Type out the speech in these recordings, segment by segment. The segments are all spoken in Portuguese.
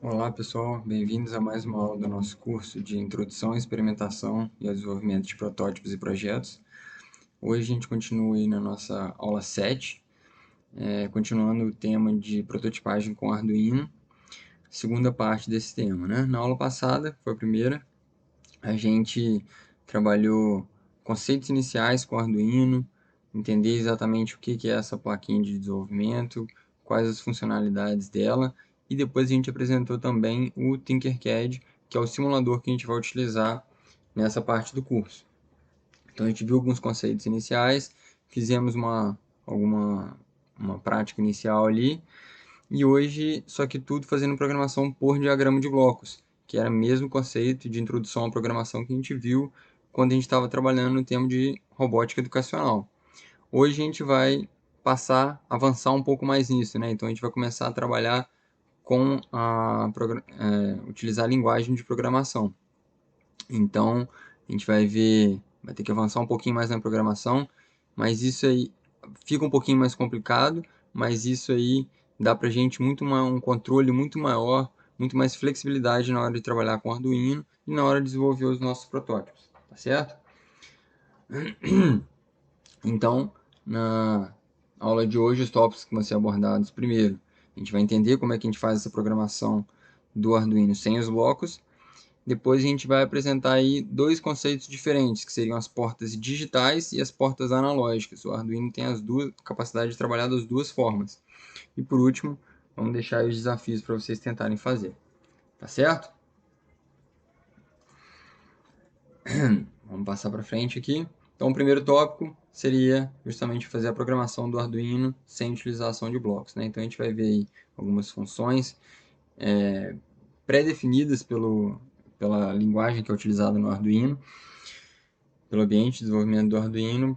Olá pessoal, bem-vindos a mais uma aula do nosso curso de Introdução à Experimentação e ao Desenvolvimento de Protótipos e Projetos. Hoje a gente continua aí na nossa aula 7, continuando o tema de prototipagem com Arduino, segunda parte desse tema, né? Na aula passada, foi a primeira, a gente trabalhou conceitos iniciais com Arduino, entender exatamente o que é essa plaquinha de desenvolvimento, quais as funcionalidades dela, e depois a gente apresentou também o Tinkercad, que é o simulador que a gente vai utilizar nessa parte do curso. Então a gente viu alguns conceitos iniciais, fizemos uma prática inicial ali, e hoje, só que tudo fazendo programação por diagrama de blocos, que era o mesmo conceito de introdução à programação que a gente viu quando a gente estava trabalhando no tema de robótica educacional. Hoje a gente vai avançar um pouco mais nisso, né? Então a gente vai começar a trabalhar com utilizar a linguagem de programação. Então a gente vai ter que avançar um pouquinho mais na programação, mas isso aí fica um pouquinho mais complicado, mas isso aí dá pra gente um controle muito maior, muito mais flexibilidade na hora de trabalhar com Arduino e na hora de desenvolver os nossos protótipos, tá certo? Então, na aula de hoje, os tópicos que vão ser abordados primeiro, a gente vai entender como é que a gente faz essa programação do Arduino sem os blocos. Depois a gente vai apresentar aí dois conceitos diferentes, que seriam as portas digitais e as portas analógicas. O Arduino tem as duas capacidade de trabalhar das duas formas. E por último, vamos deixar aí os desafios para vocês tentarem fazer. Tá certo? Vamos passar para frente aqui. Então, o primeiro tópico seria justamente fazer a programação do Arduino sem utilização de blocos, né? Então, a gente vai ver aí algumas funções pré-definidas pela linguagem que é utilizada no Arduino, pelo ambiente de desenvolvimento do Arduino,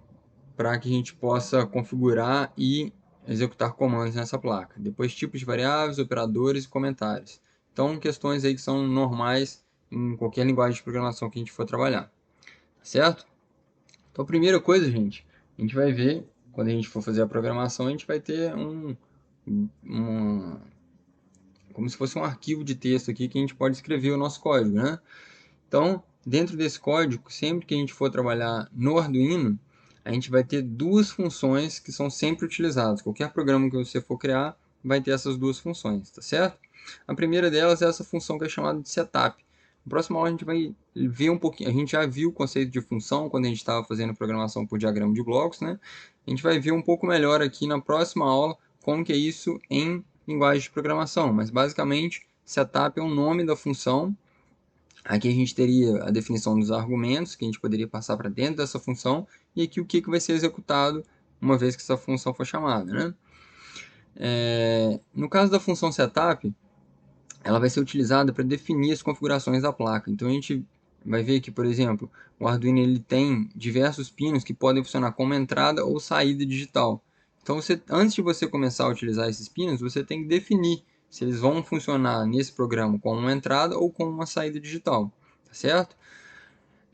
para que a gente possa configurar e executar comandos nessa placa. Depois, tipos de variáveis, operadores e comentários. Então, questões aí que são normais em qualquer linguagem de programação que a gente for trabalhar, tá certo? Então, a primeira coisa, gente, a gente vai ver, quando a gente for fazer a programação, a gente vai ter um como se fosse um arquivo de texto aqui que a gente pode escrever o nosso código, né? Então, dentro desse código, sempre que a gente for trabalhar no Arduino, a gente vai ter duas funções que são sempre utilizadas. Qualquer programa que você for criar vai ter essas duas funções, tá certo? A primeira delas é essa função que é chamada de setup. No próximo aula a gente vai ver um pouquinho, a gente já viu o conceito de função quando a gente estava fazendo programação por diagrama de blocos, né? A gente vai ver um pouco melhor aqui na próxima aula como que é isso em linguagem de programação, mas basicamente setup é o nome da função. Aqui a gente teria a definição dos argumentos que a gente poderia passar para dentro dessa função e aqui o que vai ser executado uma vez que essa função for chamada, né? No caso da função setup, ela vai ser utilizada para definir as configurações da placa. Então a gente vai ver que, por exemplo, o Arduino ele tem diversos pinos que podem funcionar como entrada ou saída digital. Então antes de você começar a utilizar esses pinos, você tem que definir se eles vão funcionar nesse programa como uma entrada ou como uma saída digital, tá certo?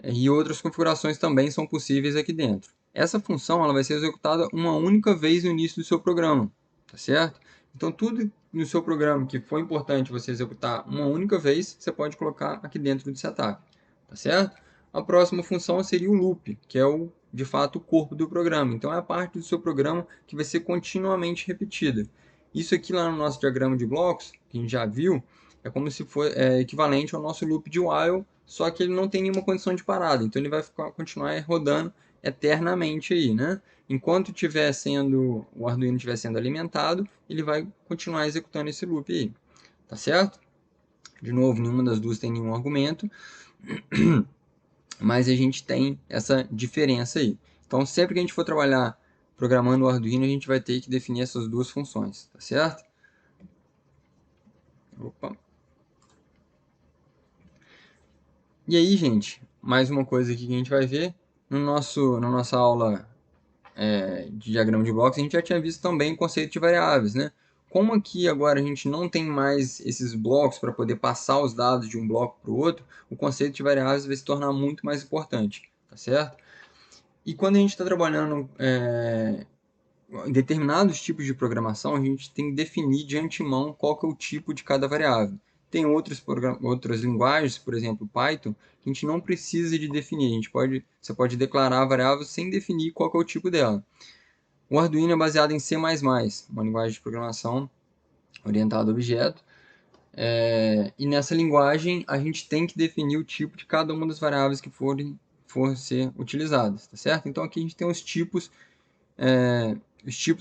E outras configurações também são possíveis aqui dentro. Essa função ela vai ser executada uma única vez no início do seu programa, tá certo? Então tudo no seu programa que for importante você executar uma única vez, você pode colocar aqui dentro do setup, tá certo? A próxima função seria o loop, que é de fato o corpo do programa. Então é a parte do seu programa que vai ser continuamente repetida. Isso aqui lá no nosso diagrama de blocos, que a gente já viu, é como se fosse equivalente ao nosso loop de while, só que ele não tem nenhuma condição de parada, então ele vai continuar rodando eternamente aí, né? Enquanto o Arduino estiver sendo alimentado, ele vai continuar executando esse loop aí, tá certo? De novo, nenhuma das duas tem nenhum argumento, mas a gente tem essa diferença aí. Então, sempre que a gente for trabalhar programando o Arduino, a gente vai ter que definir essas duas funções, tá certo? Opa. E aí, gente, mais uma coisa aqui que a gente vai ver. Na nossa aula de diagrama de blocos, a gente já tinha visto também o conceito de variáveis, né? Como aqui agora a gente não tem mais esses blocos para poder passar os dados de um bloco para o outro, o conceito de variáveis vai se tornar muito mais importante, tá certo? E quando a gente está trabalhando em determinados tipos de programação, a gente tem que definir de antemão qual que é o tipo de cada variável. Tem outras linguagens, por exemplo, Python, que a gente não precisa de definir. Você pode declarar a variável sem definir qual que é o tipo dela. O Arduino é baseado em C++, uma linguagem de programação orientada a objeto. E nessa linguagem a gente tem que definir o tipo de cada uma das variáveis que for ser utilizadas, tá certo? Então aqui a gente tem os tipos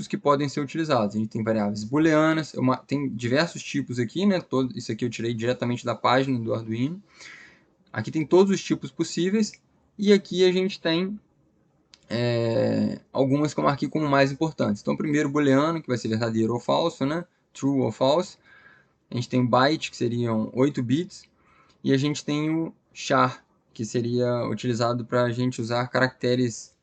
que podem ser utilizados. A gente tem variáveis booleanas, tem diversos tipos aqui, né? Isso aqui eu tirei diretamente da página do Arduino. Aqui tem todos os tipos possíveis, e aqui a gente tem algumas que eu marquei como mais importantes. Então, primeiro, booleano, que vai ser verdadeiro ou falso, né? True ou false. A gente tem byte, que seriam 8 bits. E a gente tem o char, que seria utilizado para a gente usar caracteres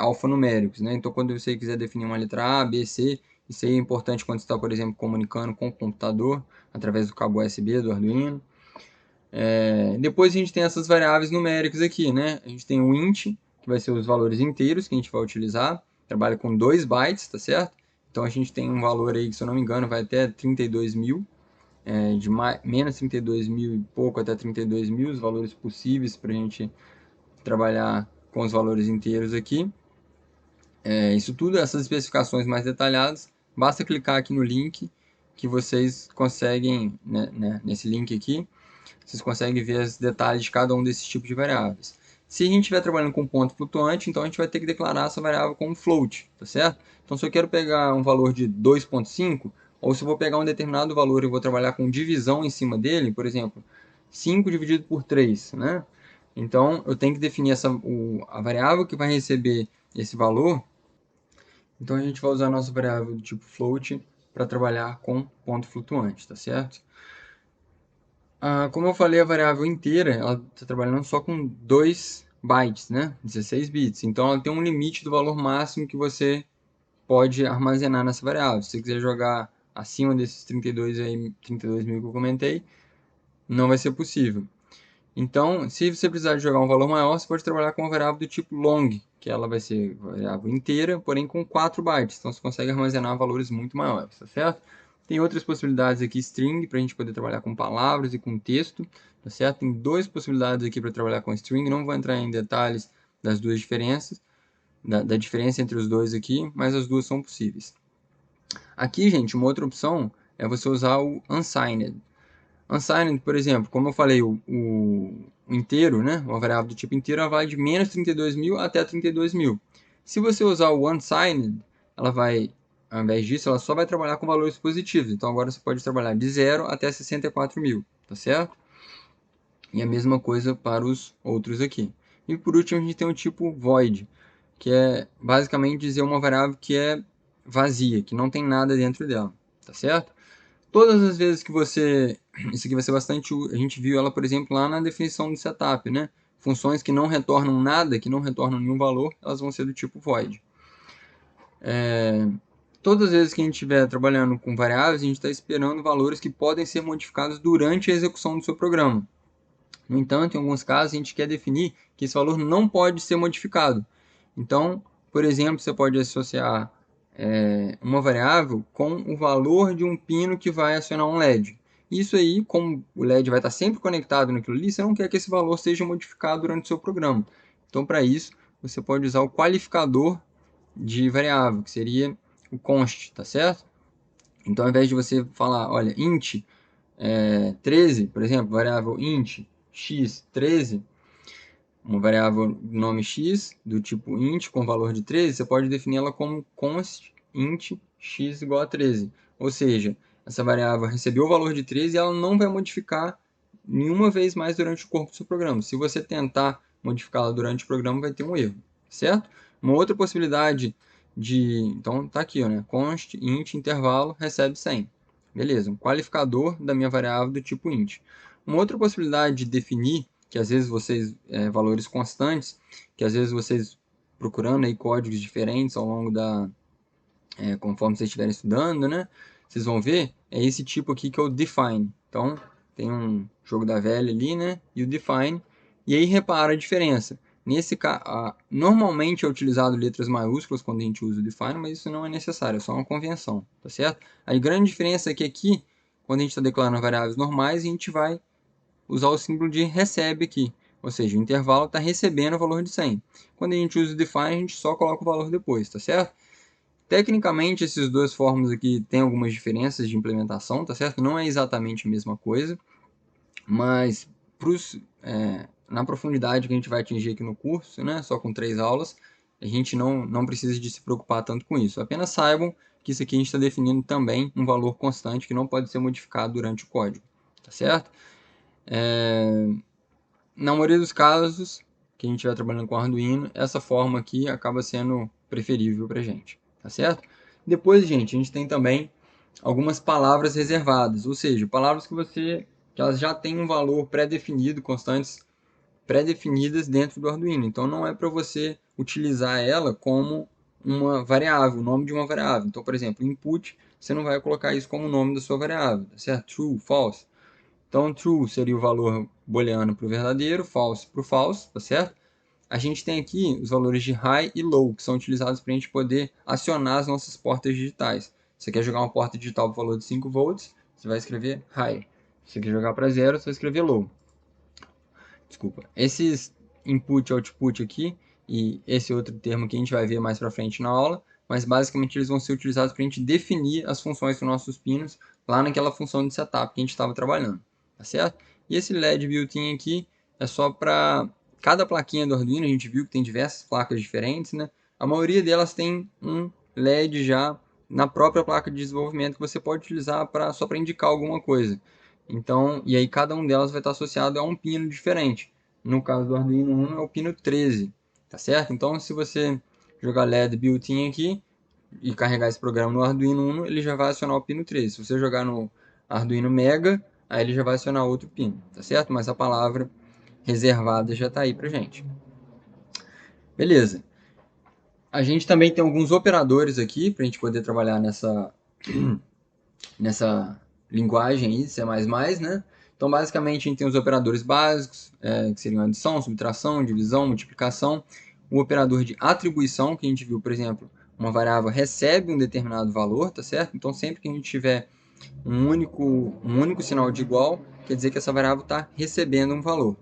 alfanuméricos, né? Então, quando você quiser definir uma letra A, B, C, isso aí é importante quando você está, por exemplo, comunicando com o computador, através do cabo USB do Arduino. Depois a gente tem essas variáveis numéricas aqui, né? A gente tem o int, que vai ser os valores inteiros que a gente vai utilizar. Trabalha com 2 bytes, tá certo? Então a gente tem um valor aí que, se eu não me engano, vai até 32.000. De menos 32.000 e pouco até 32.000, os valores possíveis para a gente trabalhar com os valores inteiros aqui. Isso tudo, essas especificações mais detalhadas, basta clicar aqui no link que vocês conseguem, né, nesse link aqui, vocês conseguem ver os detalhes de cada um desses tipos de variáveis. Se a gente estiver trabalhando com ponto flutuante, então a gente vai ter que declarar essa variável como float, tá certo? Então, se eu quero pegar um valor de 2.5, ou se eu vou pegar um determinado valor e vou trabalhar com divisão em cima dele, por exemplo, 5 dividido por 3, né? Então, eu tenho que definir a variável que vai receber esse valor. Então, a gente vai usar a nossa variável do tipo float para trabalhar com ponto flutuante, tá certo? Como eu falei, a variável inteira, ela está trabalhando só com 2 bytes, né? 16 bits. Então, ela tem um limite do valor máximo que você pode armazenar nessa variável. Se você quiser jogar acima desses 32 mil que eu comentei, não vai ser possível. Então, se você precisar de jogar um valor maior, você pode trabalhar com uma variável do tipo long, que ela vai ser variável inteira, porém com 4 bytes. Então, você consegue armazenar valores muito maiores, tá certo? Tem outras possibilidades aqui, string, para a gente poder trabalhar com palavras e com texto, tá certo? Tem 2 possibilidades aqui para trabalhar com string, não vou entrar em detalhes das duas diferenças, da diferença entre os dois aqui, mas as duas são possíveis. Aqui, gente, uma outra opção é você usar o unsigned. Unsigned, por exemplo, como eu falei, o inteiro, né, uma variável do tipo inteiro, ela vai de menos 32.000 até 32.000. Se você usar o unsigned, ela vai, ao invés disso, ela só vai trabalhar com valores positivos. Então, agora você pode trabalhar de 0 até 64.000, tá certo? E a mesma coisa para os outros aqui. E por último, a gente tem o tipo void, que é basicamente dizer uma variável que é vazia, que não tem nada dentro dela, tá certo? Todas as vezes que você... Isso aqui vai ser bastante... A gente viu ela, por exemplo, lá na definição do setup, né? Funções que não retornam nada, que não retornam nenhum valor, elas vão ser do tipo void. Todas as vezes que a gente estiver trabalhando com variáveis, a gente está esperando valores que podem ser modificados durante a execução do seu programa. No entanto, em alguns casos, a gente quer definir que esse valor não pode ser modificado. Então, por exemplo, você pode associar uma variável com o valor de um pino que vai acionar um LED. Isso aí, como o LED vai estar sempre conectado naquilo ali, você não quer que esse valor seja modificado durante o seu programa. Então, para isso, você pode usar o qualificador de variável, que seria o const, tá certo? Então, ao invés de você falar, olha, int 13, por exemplo, variável int x 13, uma variável nome x do tipo int com valor de 13, você pode definir ela como const int x igual a 13. Ou seja, essa variável recebeu o valor de 13 e ela não vai modificar nenhuma vez mais durante o corpo do seu programa. Se você tentar modificá-la durante o programa, vai ter um erro, certo? Uma outra possibilidade então, tá aqui, né? Const int intervalo recebe 100. Beleza, um qualificador da minha variável do tipo int. Uma outra possibilidade de definir, que às vezes vocês, valores constantes, que às vezes vocês procurando aí códigos diferentes ao longo conforme vocês estiverem estudando, né? Vocês vão ver, é esse tipo aqui que é o define. Então, tem um jogo da velha ali, né? E o define. E aí repara a diferença. Nesse caso, normalmente é utilizado letras maiúsculas quando a gente usa o define, mas isso não é necessário, é só uma convenção, tá certo? A grande diferença é que aqui, quando a gente está declarando variáveis normais, a gente vai usar o símbolo de recebe aqui. Ou seja, o intervalo está recebendo o valor de 100. Quando a gente usa o define, a gente só coloca o valor depois, tá certo? Tecnicamente, essas duas formas aqui têm algumas diferenças de implementação, tá certo? Não é exatamente a mesma coisa, mas na profundidade que a gente vai atingir aqui no curso, né, só com 3 aulas, a gente não precisa de se preocupar tanto com isso. Apenas saibam que isso aqui a gente está definindo também um valor constante que não pode ser modificado durante o código, tá certo? Na maioria dos casos que a gente vai trabalhando com Arduino, essa forma aqui acaba sendo preferível para a gente, tá certo? Depois, gente, a gente tem também algumas palavras reservadas, ou seja, palavras que elas já têm um valor pré-definido, constantes pré-definidas dentro do Arduino. Então não é para você utilizar ela como uma variável, o nome de uma variável. Então, por exemplo, input, você não vai colocar isso como o nome da sua variável, tá certo? True, false. Então, true seria o valor booleano para o verdadeiro, false para o false, tá certo? A gente tem aqui os valores de high e low, que são utilizados para a gente poder acionar as nossas portas digitais. Você quer jogar uma porta digital para o valor de 5 volts, você vai escrever high. Se você quer jogar para zero, você vai escrever low. Desculpa. Esses input e output aqui, e esse outro termo que a gente vai ver mais para frente na aula, mas basicamente eles vão ser utilizados para a gente definir as funções dos nossos pinos lá naquela função de setup que a gente estava trabalhando, tá certo? E esse LED built-in aqui é só para cada plaquinha do Arduino, a gente viu que tem diversas placas diferentes, né? A maioria delas tem um LED já na própria placa de desenvolvimento que você pode utilizar só para indicar alguma coisa. Então, e aí cada um delas vai estar associado a um pino diferente. No caso do Arduino Uno é o pino 13, tá certo? Então, se você jogar LED built-in aqui e carregar esse programa no Arduino Uno, ele já vai acionar o pino 13. Se você jogar no Arduino Mega, aí ele já vai acionar outro pino, tá certo? Mas a palavra reservada já está aí pra gente. Beleza. A gente também tem alguns operadores aqui para a gente poder trabalhar nessa linguagem aí, C++, né? Então, basicamente, a gente tem os operadores básicos, que seriam adição, subtração, divisão, multiplicação. O operador de atribuição, que a gente viu, por exemplo, uma variável recebe um determinado valor, tá certo? Então, sempre que a gente tiver um único sinal de igual, quer dizer que essa variável está recebendo um valor.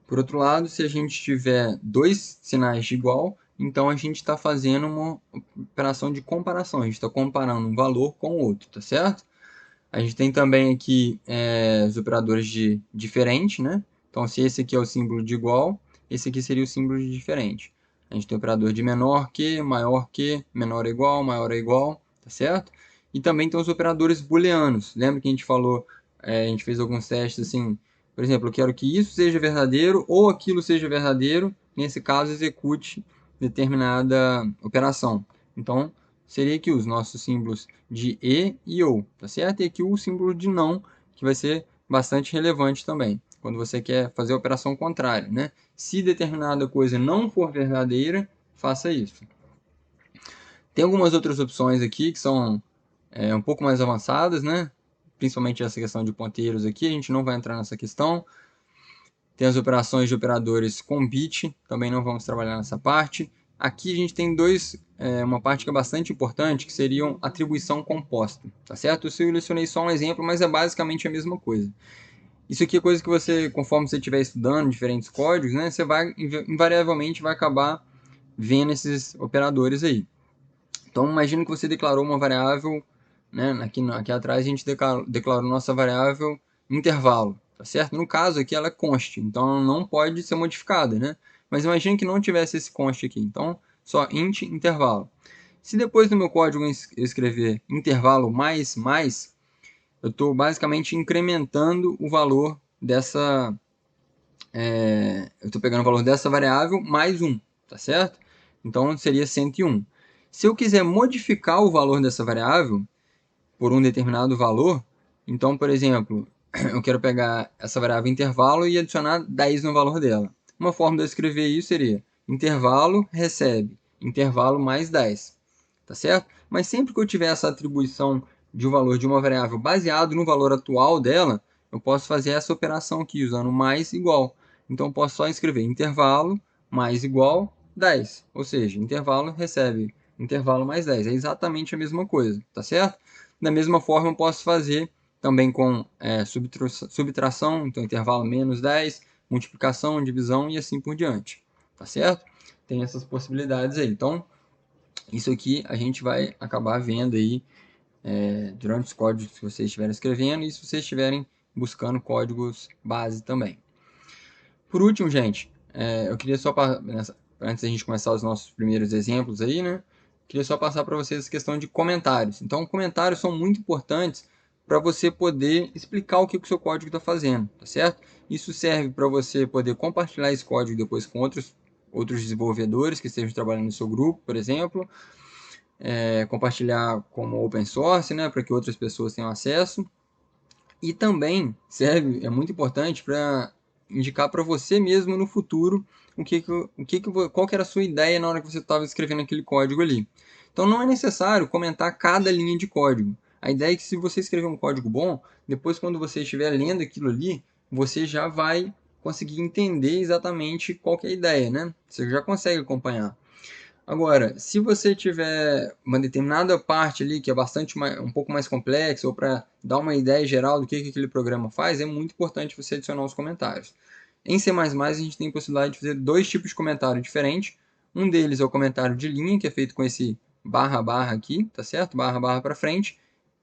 Por outro lado, se a gente tiver dois sinais de igual, então a gente está fazendo uma operação de comparação. A gente está comparando um valor com o outro, tá certo? A gente tem também aqui os operadores de diferente, né? Então, se esse aqui é o símbolo de igual, esse aqui seria o símbolo de diferente. A gente tem o operador de menor que, menor ou igual, tá certo? E também tem os operadores booleanos. Lembra que a gente falou, a gente fez alguns testes assim, por exemplo, eu quero que isso seja verdadeiro ou aquilo seja verdadeiro. Nesse caso, execute determinada operação. Então, seria aqui os nossos símbolos de e ou, tá certo? E aqui o símbolo de não, que vai ser bastante relevante também, quando você quer fazer a operação contrária, né? Se determinada coisa não for verdadeira, faça isso. Tem algumas outras opções aqui que são um pouco mais avançadas, né? Principalmente essa questão de ponteiros aqui, a gente não vai entrar nessa questão. Tem as operações de operadores com bit, também não vamos trabalhar nessa parte. Aqui a gente tem uma parte que é bastante importante, que seriam atribuição composta, tá certo? Eu selecionei só um exemplo, mas é basicamente a mesma coisa. Isso aqui é coisa que você, conforme você estiver estudando diferentes códigos, né, você invariavelmente vai acabar vendo esses operadores aí. Então, imagina que você declarou uma variável, né, aqui atrás a gente declarou nossa variável intervalo, tá certo? No caso aqui ela é const, então ela não pode ser modificada, né? Mas imagine que não tivesse esse const aqui, então só int intervalo. Se depois do meu código eu escrever intervalo mais, eu estou basicamente incrementando o valor dessa... eu estou pegando o valor dessa variável mais 1, tá certo? Então seria 101. Se eu quiser modificar o valor dessa variável por um determinado valor, então, por exemplo, eu quero pegar essa variável intervalo e adicionar 10 no valor dela. Uma forma de eu escrever isso seria intervalo recebe intervalo mais 10, tá certo? Mas sempre que eu tiver essa atribuição de um valor de uma variável baseado no valor atual dela, eu posso fazer essa operação aqui usando mais igual. Então, eu posso só escrever intervalo mais igual 10, ou seja, intervalo recebe intervalo mais 10. É exatamente a mesma coisa, tá certo? Da mesma forma, eu posso fazer também com subtração, então intervalo menos 10, multiplicação, divisão e assim por diante, tá certo? Tem essas possibilidades aí. Então, isso aqui a gente vai acabar vendo aí durante os códigos que vocês estiverem escrevendo e se vocês estiverem buscando códigos base também. Por último, gente, eu queria só, antes da gente começar os nossos primeiros exemplos aí, né? Queria só passar para vocês a questão de comentários. Então, comentários são muito importantes para você poder explicar o que o seu código está fazendo, tá certo? Isso serve para você poder compartilhar esse código depois com outros desenvolvedores que estejam trabalhando no seu grupo, por exemplo. Compartilhar como open source, né? Para que outras pessoas tenham acesso. E também serve, é muito importante para indicar para você mesmo no futuro qual que era a sua ideia na hora que você estava escrevendo aquele código ali. Então não é necessário comentar cada linha de código. A ideia é que se você escrever um código bom, depois quando você estiver lendo aquilo ali, você já vai conseguir entender exatamente qual que é a ideia, né? Você já consegue acompanhar. Agora, se você tiver uma determinada parte ali que é um pouco mais complexa, ou para dar uma ideia geral do que aquele programa faz, é muito importante você adicionar os comentários. Em C++, a gente tem a possibilidade de fazer dois tipos de comentário diferentes. Um deles é o comentário de linha, que é feito com esse barra barra aqui, tá certo? Barra barra para frente.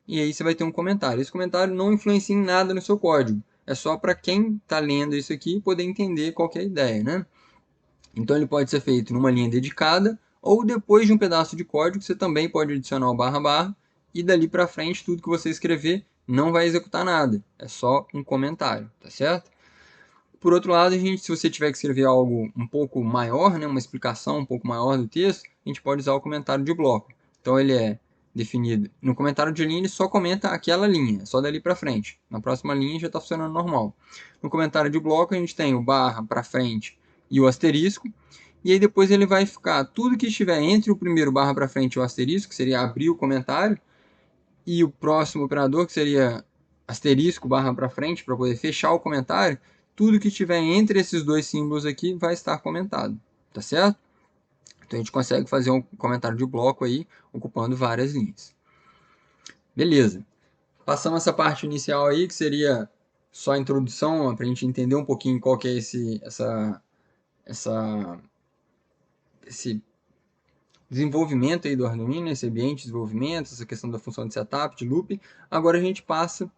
E aí você vai ter um comentário. Esse comentário não influencia em nada no seu código. É só para quem está lendo isso aqui poder entender qual que é a ideia, né? Então ele pode ser feito numa linha dedicada ou depois de um pedaço de código você também pode adicionar o barra barra e dali para frente tudo que você escrever não vai executar nada, é só um comentário, tá certo? Por outro lado, se você tiver que escrever algo um pouco maior, né, uma explicação um pouco maior do texto, a gente pode usar o comentário de bloco. Então ele é definido no comentário de linha, ele só comenta aquela linha, só dali para frente. Na próxima linha já está funcionando normal. No comentário de bloco a gente tem o barra para frente e o asterisco. E aí depois ele vai ficar tudo que estiver entre o primeiro barra para frente e o asterisco, que seria abrir o comentário, e o próximo operador, que seria asterisco barra para frente, para poder fechar o comentário, tudo que estiver entre esses dois símbolos aqui vai estar comentado, tá certo? Então a gente consegue fazer um comentário de bloco aí, ocupando várias linhas. Beleza. Passamos essa parte inicial aí, que seria só a introdução, para a gente entender um pouquinho qual que é esse desenvolvimento aí do Arduino, esse ambiente de desenvolvimento, essa questão da função de setup, de loop. Agora a gente passa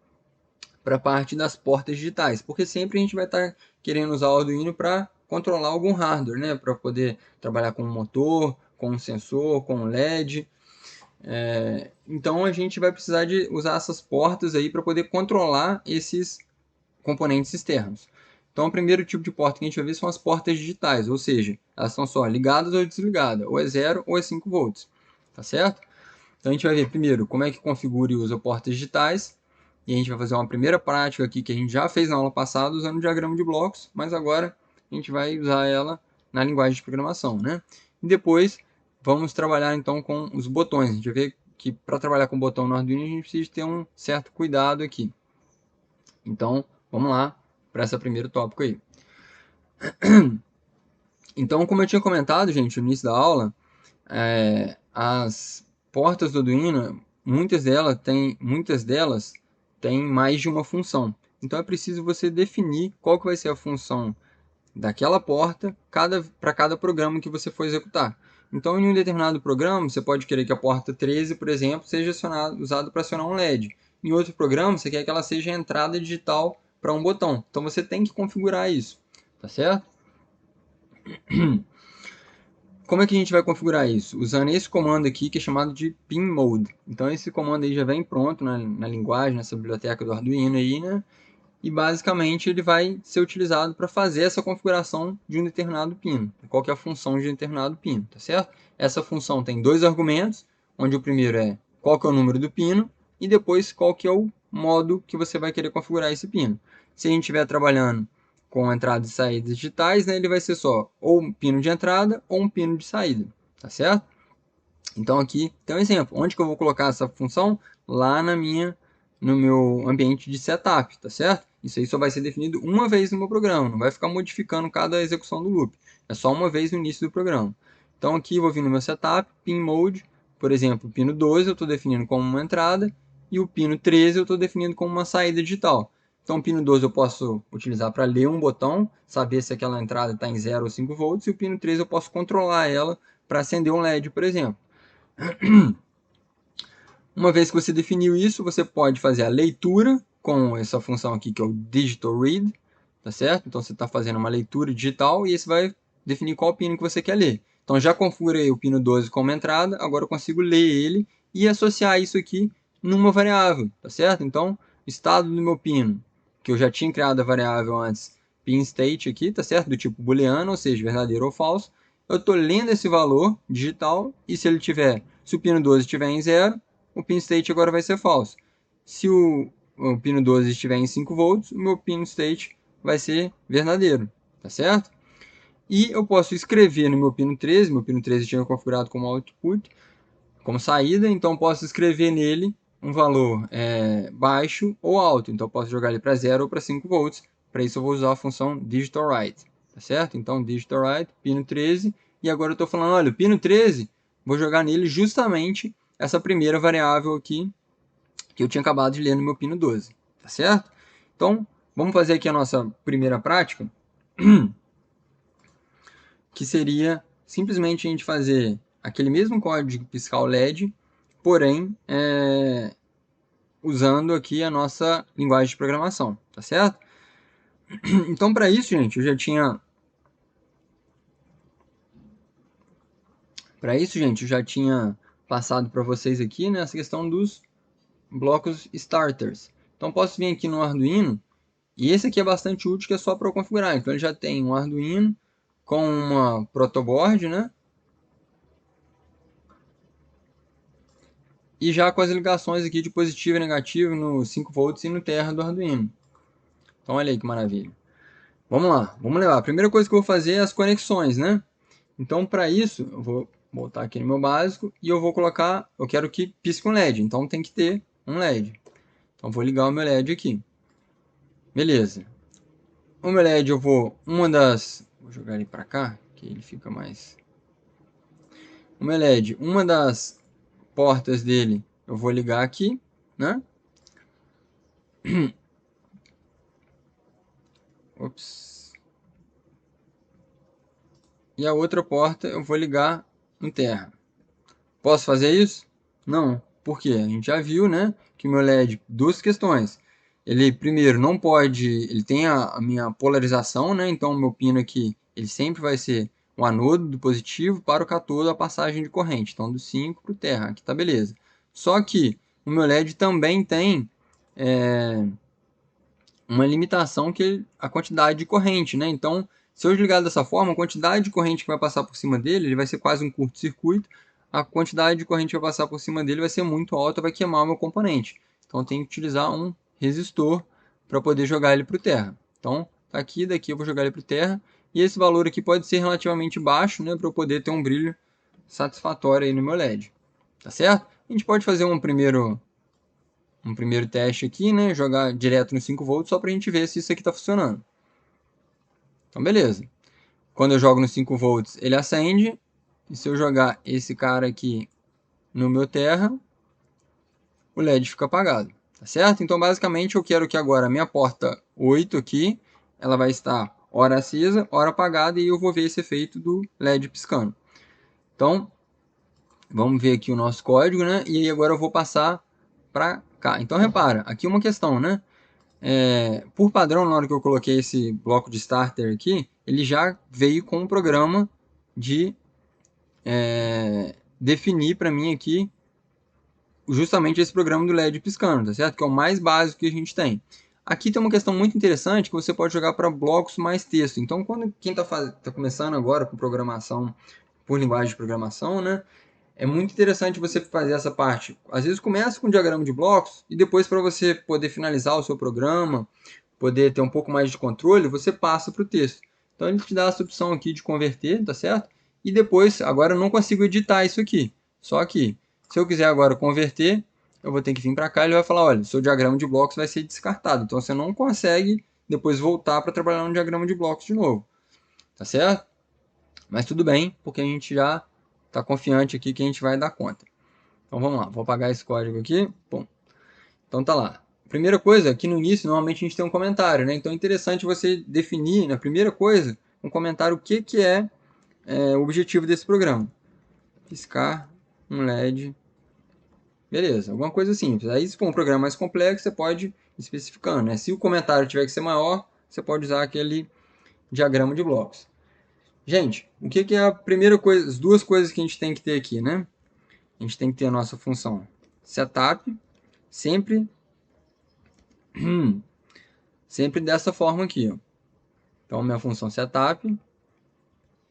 para a parte das portas digitais, porque sempre a gente vai estar querendo usar o Arduino para controlar algum hardware, né? Para poder trabalhar com um motor, com um sensor, com um LED. Então a gente vai precisar de usar essas portas aí para poder controlar esses componentes externos. Então, o primeiro tipo de porta que a gente vai ver são as portas digitais, ou seja, elas estão só ligadas ou desligadas, ou é 0 ou é 5 volts, tá certo? Então, a gente vai ver primeiro como é que configura e usa portas digitais, e a gente vai fazer uma primeira prática aqui que a gente já fez na aula passada usando o diagrama de blocos, mas agora a gente vai usar ela na linguagem de programação, né? E depois vamos trabalhar então com os botões. A gente vai ver que para trabalhar com o botão no Arduino a gente precisa ter um certo cuidado aqui. Então, vamos lá para esse primeiro tópico aí. Então, como eu tinha comentado, gente, no início da aula, as portas do Arduino, muitas delas têm mais de uma função. Então, é preciso você definir qual que vai ser a função daquela porta para cada programa que você for executar. Então, em um determinado programa, você pode querer que a porta 13, por exemplo, seja usada para acionar um LED. Em outro programa, você quer que ela seja a entrada digital para um botão. Então, você tem que configurar isso, tá certo? Como é que a gente vai configurar isso? Usando esse comando aqui, que é chamado de pin mode. Então, esse comando aí já vem pronto na linguagem, nessa biblioteca do Arduino aí, né? E basicamente ele vai ser utilizado para fazer essa configuração de um determinado pino. Qual que é a função de um determinado pino, tá certo? Essa função tem dois argumentos, onde o primeiro é qual que é o número do pino e depois qual que é o modo que você vai querer configurar esse pino. Se a gente estiver trabalhando com entradas e saídas digitais, né, ele vai ser só ou um pino de entrada ou um pino de saída, tá certo? Então aqui tem um exemplo. Onde que eu vou colocar essa função? Lá no meu ambiente de setup, tá certo? Isso aí só vai ser definido uma vez no meu programa, não vai ficar modificando cada execução do loop. É só uma vez no início do programa. Então aqui eu vou vir no meu setup, pin mode, por exemplo, pino 12 eu estou definindo como uma entrada e o pino 13 eu estou definindo como uma saída digital. Então, o pino 12 eu posso utilizar para ler um botão, saber se aquela entrada está em 0 ou 5 volts, e o pino 13 eu posso controlar ela para acender um LED, por exemplo. Uma vez que você definiu isso, você pode fazer a leitura com essa função aqui que é o Digital Read, tá certo? Então você está fazendo uma leitura digital e esse vai definir qual pino que você quer ler. Então já configurei o pino 12 como entrada, agora eu consigo ler ele e associar isso aqui numa variável, tá certo? Então, o estado do meu pino, que eu já tinha criado a variável antes, pin state aqui, tá certo? Do tipo booleano, ou seja, verdadeiro ou falso. Eu estou lendo esse valor digital e se o pino 12 estiver em 0, o pin state agora vai ser falso. Se o pino 12 estiver em 5 volts, o meu pin state vai ser verdadeiro, tá certo? E eu posso escrever no meu pino 13 eu tinha configurado como output, como saída, então posso escrever nele um valor baixo ou alto, então eu posso jogar ele para 0 ou para 5 volts, para isso eu vou usar a função digital write, tá certo? Então digital write, pino 13, e agora eu estou falando, olha, o pino 13, vou jogar nele justamente essa primeira variável aqui, que eu tinha acabado de ler no meu pino 12, tá certo? Então, vamos fazer aqui a nossa primeira prática, que seria simplesmente a gente fazer aquele mesmo código de piscar o LED, porém, usando aqui a nossa linguagem de programação, tá certo? Então, para isso, gente, eu já tinha passado para vocês aqui, né, essa questão dos blocos starters. Então, posso vir aqui no Arduino, e esse aqui é bastante útil, que é só para eu configurar. Então, ele já tem um Arduino com uma protoboard, né? E já com as ligações aqui de positivo e negativo no 5 volts e no terra do Arduino. Então, olha aí que maravilha. Vamos lá, vamos levar. A primeira coisa que eu vou fazer é as conexões, né? Então, para isso, eu vou voltar aqui no meu básico e eu vou colocar, eu quero que pisque um LED, então tem que ter um LED. Então, vou ligar o meu LED aqui. Beleza. O meu LED eu vou, vou jogar ele para cá, que ele fica mais... O meu LED, uma das portas dele, eu vou ligar aqui, né? Ops. E a outra porta eu vou ligar no terra. Posso fazer isso? Não. Por quê? A gente já viu, né, que o meu LED, duas questões. Ele, primeiro, não pode... Ele tem a minha polarização, né? Então, o meu pino aqui, ele sempre vai ser o anodo do positivo para o cátodo a passagem de corrente. Então, do 5 para o terra. Aqui tá beleza. Só que o meu LED também tem uma limitação que é a quantidade de corrente, né? Então, se eu desligar dessa forma, a quantidade de corrente que vai passar por cima dele, ele vai ser quase um curto-circuito, a quantidade de corrente que vai passar por cima dele vai ser muito alta, vai queimar o meu componente. Então, eu tenho que utilizar um resistor para poder jogar ele para o terra. Então, tá aqui, daqui eu vou jogar ele para o terra, e esse valor aqui pode ser relativamente baixo, né, para eu poder ter um brilho satisfatório aí no meu LED. Tá certo? A gente pode fazer um primeiro teste aqui, né? Jogar direto no 5 volts só para a gente ver se isso aqui está funcionando. Então, beleza. Quando eu jogo no 5 volts, ele acende. E se eu jogar esse cara aqui no meu terra, o LED fica apagado. Tá certo? Então, basicamente, eu quero que agora a minha porta 8 aqui, ela vai estar hora acesa, hora apagada, e eu vou ver esse efeito do LED piscando. Então, vamos ver aqui o nosso código, né? E aí agora eu vou passar para cá. Então, repara, aqui uma questão, né? Por padrão, na hora que eu coloquei esse bloco de starter aqui, ele já veio com um programa de definir para mim aqui justamente esse programa do LED piscando, tá certo? Que é o mais básico que a gente tem. Aqui tem uma questão muito interessante que você pode jogar para blocos mais texto. Então, quando quem tá começando agora com programação, por linguagem de programação, né? É muito interessante você fazer essa parte. Às vezes começa com um diagrama de blocos e depois, para você poder finalizar o seu programa, poder ter um pouco mais de controle, você passa para o texto. Então ele te dá essa opção aqui de converter, tá certo? E depois, agora eu não consigo editar isso aqui. Só que, se eu quiser agora converter, eu vou ter que vir para cá e ele vai falar, olha, seu diagrama de blocos vai ser descartado. Então você não consegue depois voltar para trabalhar no diagrama de blocos de novo. Tá certo? Mas tudo bem, porque a gente já está confiante aqui que a gente vai dar conta. Então vamos lá, vou apagar esse código aqui. Bom. Então tá lá. Primeira coisa, aqui no início, normalmente a gente tem um comentário, né? Então é interessante você definir, na primeira coisa, um comentário o que é o objetivo desse programa. Piscar um LED. Beleza, alguma coisa simples. Aí se for um programa mais complexo, você pode ir especificando, né? Se o comentário tiver que ser maior, você pode usar aquele diagrama de blocos. Gente, o que é a primeira coisa, as duas coisas que a gente tem que ter aqui, né? A gente tem que ter a nossa função setup, sempre, sempre dessa forma aqui, ó. Então, minha função setup,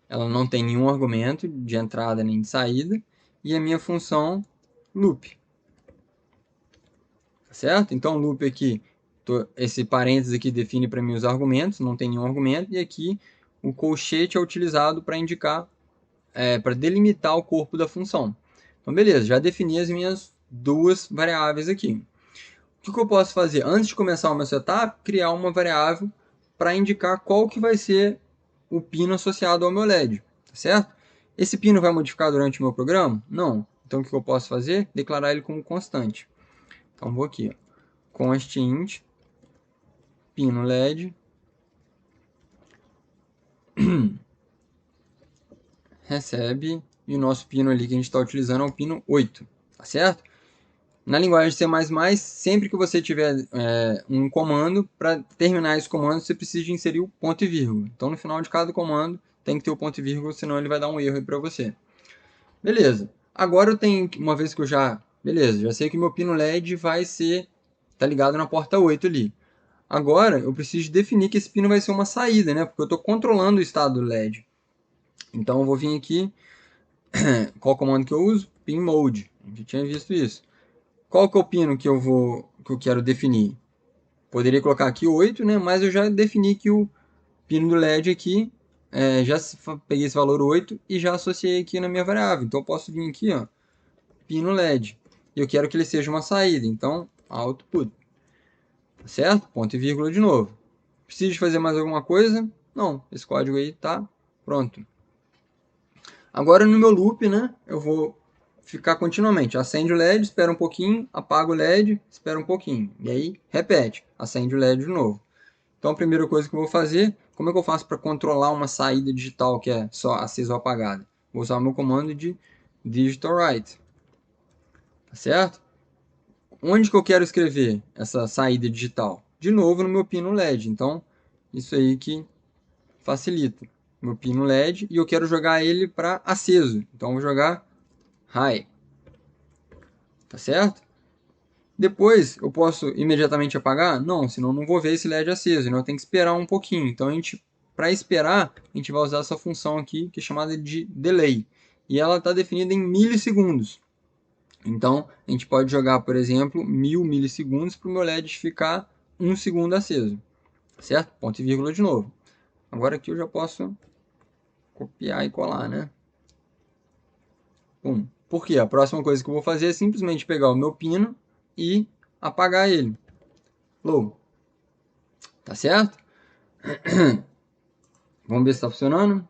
ela não tem nenhum argumento de entrada nem de saída, e a minha função loop, tá certo? Então, loop aqui, esse parênteses aqui define para mim os argumentos, não tem nenhum argumento, e aqui o colchete é utilizado para indicar, para delimitar o corpo da função. Então, beleza, já defini as minhas duas variáveis aqui. O que eu posso fazer? Antes de começar o meu setup, criar uma variável para indicar qual que vai ser o pino associado ao meu LED, tá certo? Esse pino vai modificar durante o meu programa? Não. Então, o que eu posso fazer? Declarar ele como constante. Então, vou aqui, ó, const int pino LED recebe, e o nosso pino ali que a gente está utilizando é o pino 8, tá certo? Na linguagem C++, sempre que você tiver um comando, para terminar esse comando, você precisa inserir o ponto e vírgula. Então, no final de cada comando, tem que ter o ponto e vírgula, senão ele vai dar um erro para você. Beleza. Agora eu tenho, uma vez que eu já... Beleza, já sei que meu pino LED vai ser... Tá ligado na porta 8 ali. Agora, eu preciso definir que esse pino vai ser uma saída, né? Porque eu estou controlando o estado do LED. Então, eu vou vir aqui... Qual comando que eu uso? Pin mode. A gente tinha visto isso. Qual que é o pino que eu quero definir? Poderia colocar aqui 8, né? Mas eu já defini que o pino do LED aqui, já peguei esse valor 8 e já associei aqui na minha variável. Então eu posso vir aqui, ó, pino LED. E eu quero que ele seja uma saída, então output. Tá certo? Ponto e vírgula de novo. Preciso de fazer mais alguma coisa? Não, esse código aí tá pronto. Agora no meu loop, né, eu vou ficar continuamente. Acende o LED, espera um pouquinho, apaga o LED, espera um pouquinho. E aí, repete, acende o LED de novo. Então, a primeira coisa que eu vou fazer, como é que eu faço para controlar uma saída digital que é só acesa ou apagada? Vou usar o meu comando de digital write. Tá certo? Onde que eu quero escrever essa saída digital? De novo no meu pino LED. Então, isso aí que facilita. Meu pino LED e eu quero jogar ele para aceso. Então, eu vou jogar high. Tá certo? Depois, eu posso imediatamente apagar? Não, senão eu não vou ver esse LED aceso, né? Eu tenho que esperar um pouquinho. Então, para esperar, a gente vai usar essa função aqui, que é chamada de delay. E ela está definida em milissegundos. Então, a gente pode jogar, por exemplo, 1000 milissegundos para o meu LED ficar 1 segundo aceso. Certo? Ponto e vírgula de novo. Agora aqui eu já posso copiar e colar, né? Pum. Por quê? A próxima coisa que eu vou fazer é simplesmente pegar o meu pino e apagar ele. Low. Tá certo? Vamos ver se está funcionando.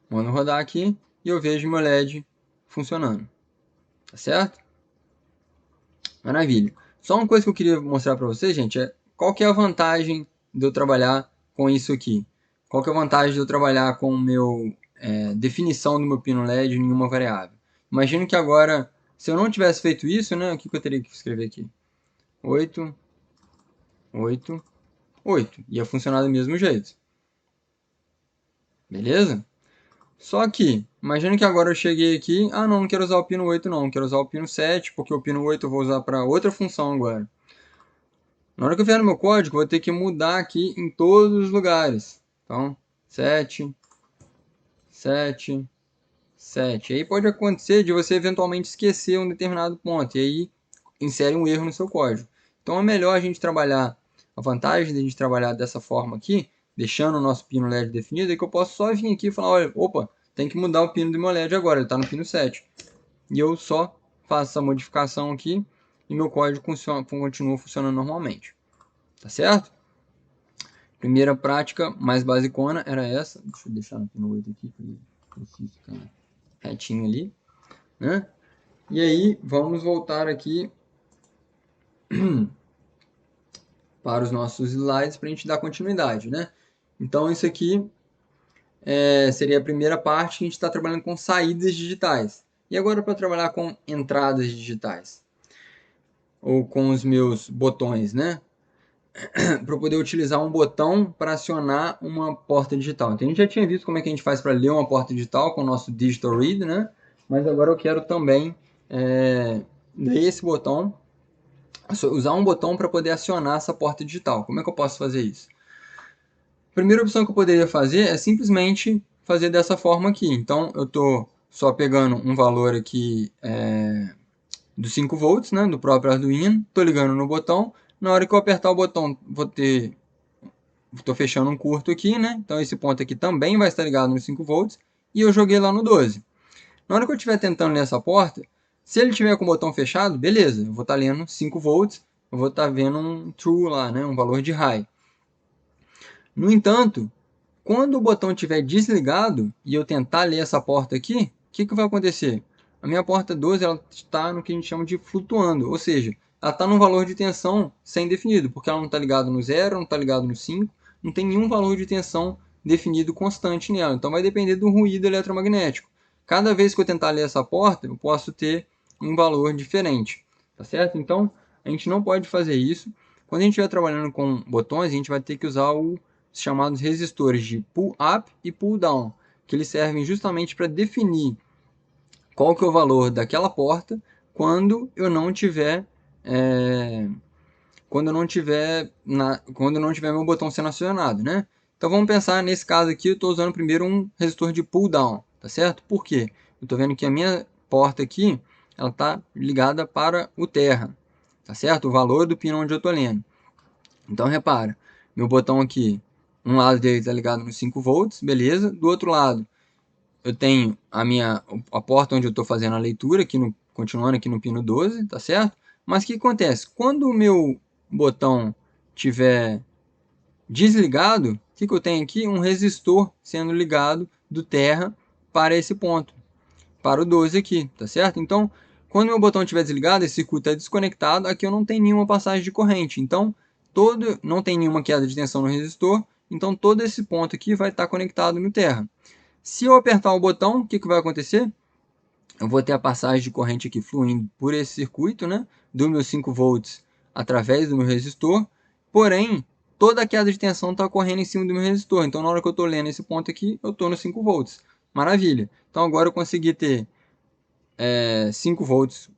Mando rodar aqui e eu vejo meu LED funcionando. Tá certo? Maravilha. Só uma coisa que eu queria mostrar para vocês, gente, é qual que é a vantagem de eu trabalhar com isso aqui. Qual que é a vantagem de eu trabalhar com o meu definição do meu pino LED em uma variável. Imagino que agora, se eu não tivesse feito isso, né, o que eu teria que escrever aqui? 8, 8, 8. Ia funcionar do mesmo jeito. Beleza? Só que, imagina que agora eu cheguei aqui, não quero usar o pino 8 não, quero usar o pino 7, porque o pino 8 eu vou usar para outra função agora. Na hora que eu vier no meu código, eu vou ter que mudar aqui em todos os lugares. Então, 7, 7, 7. Aí pode acontecer de você eventualmente esquecer um determinado ponto, e aí insere um erro no seu código. Então é melhor a gente trabalhar, a vantagem de a gente trabalhar dessa forma aqui, deixando o nosso pino LED definido, é que eu posso só vir aqui e falar, olha, opa, tem que mudar o pino do meu LED agora, ele está no pino 7. E eu só faço essa modificação aqui e meu código continua funcionando normalmente. Tá certo? Primeira prática mais basicona era essa. Deixa eu deixar no pino 8 aqui, para ele ficar retinho ali, né? E aí, vamos voltar aqui para os nossos slides para a gente dar continuidade, né? Então, isso aqui seria a primeira parte que a gente está trabalhando com saídas digitais. E agora para trabalhar com entradas digitais, ou com os meus botões, né? Para poder utilizar um botão para acionar uma porta digital. Então, a gente já tinha visto como é que a gente faz para ler uma porta digital com o nosso Digital Read, né? Mas agora eu quero também ler esse botão, usar um botão para poder acionar essa porta digital. Como é que eu posso fazer isso? A primeira opção que eu poderia fazer é simplesmente fazer dessa forma aqui. Então, eu estou só pegando um valor aqui dos 5 volts, né, do próprio Arduino, estou ligando no botão. Na hora que eu apertar o botão, estou fechando um curto aqui, né? Então, esse ponto aqui também vai estar ligado nos 5 volts. E eu joguei lá no 12. Na hora que eu estiver tentando ler essa porta, se ele tiver com o botão fechado, beleza, eu vou estar lendo 5 volts, eu vou estar vendo um true lá, né, um valor de high. No entanto, quando o botão estiver desligado e eu tentar ler essa porta aqui, o que vai acontecer? A minha porta 12 ela está no que a gente chama de flutuando, ou seja, ela está num valor de tensão sem definido, porque ela não está ligada no 0, não está ligada no 5, não tem nenhum valor de tensão definido constante nela. Então vai depender do ruído eletromagnético. Cada vez que eu tentar ler essa porta, eu posso ter um valor diferente, tá certo? Então a gente não pode fazer isso. Quando a gente estiver trabalhando com botões, a gente vai ter que usar os chamados resistores de pull up e pull down, que eles servem justamente para definir qual que é o valor daquela porta quando eu não tiver quando não tiver meu botão sendo acionado, né? Então vamos pensar nesse caso aqui, eu estou usando primeiro um resistor de pull down, tá certo? Por quê? Eu estou vendo que a minha porta aqui, ela está ligada para o terra, tá certo? O valor do pino onde eu estou lendo. Então repara, meu botão aqui, um lado dele está ligado nos 5 volts, beleza? Do outro lado, eu tenho a porta onde eu estou fazendo a leitura, continuando aqui no pino 12, tá certo? Mas o que acontece? Quando o meu botão tiver desligado, o que eu tenho aqui? Um resistor sendo ligado do terra para esse ponto, para o 12 aqui, tá certo? Então, quando meu botão estiver desligado, esse circuito é desconectado, aqui eu não tenho nenhuma passagem de corrente, então não tem nenhuma queda de tensão no resistor, então todo esse ponto aqui vai estar conectado no terra. Se eu apertar o botão, o que vai acontecer? Eu vou ter a passagem de corrente aqui fluindo por esse circuito, né, do meu 5 volts através do meu resistor, porém, toda a queda de tensão está ocorrendo em cima do meu resistor, então na hora que eu estou lendo esse ponto aqui, eu estou no 5 volts. Maravilha! Então agora eu consegui ter 5 volts,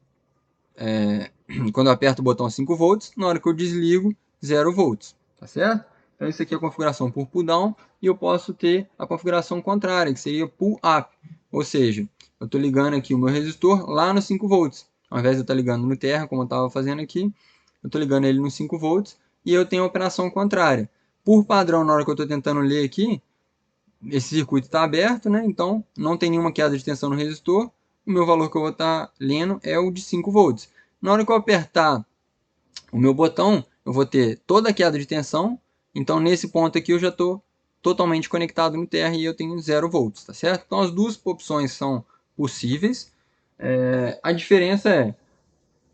quando eu aperto o botão 5 volts, na hora que eu desligo, 0 volts, tá certo? Então isso aqui é a configuração por pull down, e eu posso ter a configuração contrária, que seria pull up, ou seja, eu estou ligando aqui o meu resistor lá no 5 volts, ao invés de eu estar ligando no terra, como eu estava fazendo aqui, eu estou ligando ele no 5 volts, e eu tenho a operação contrária. Por padrão, na hora que eu estou tentando ler aqui, esse circuito está aberto, né? Então não tem nenhuma queda de tensão no resistor, o meu valor que eu vou estar lendo é o de 5 volts. Na hora que eu apertar o meu botão, eu vou ter toda a queda de tensão, então nesse ponto aqui eu já estou totalmente conectado no terra e eu tenho 0 volts, tá certo? Então as duas opções são possíveis, a diferença é,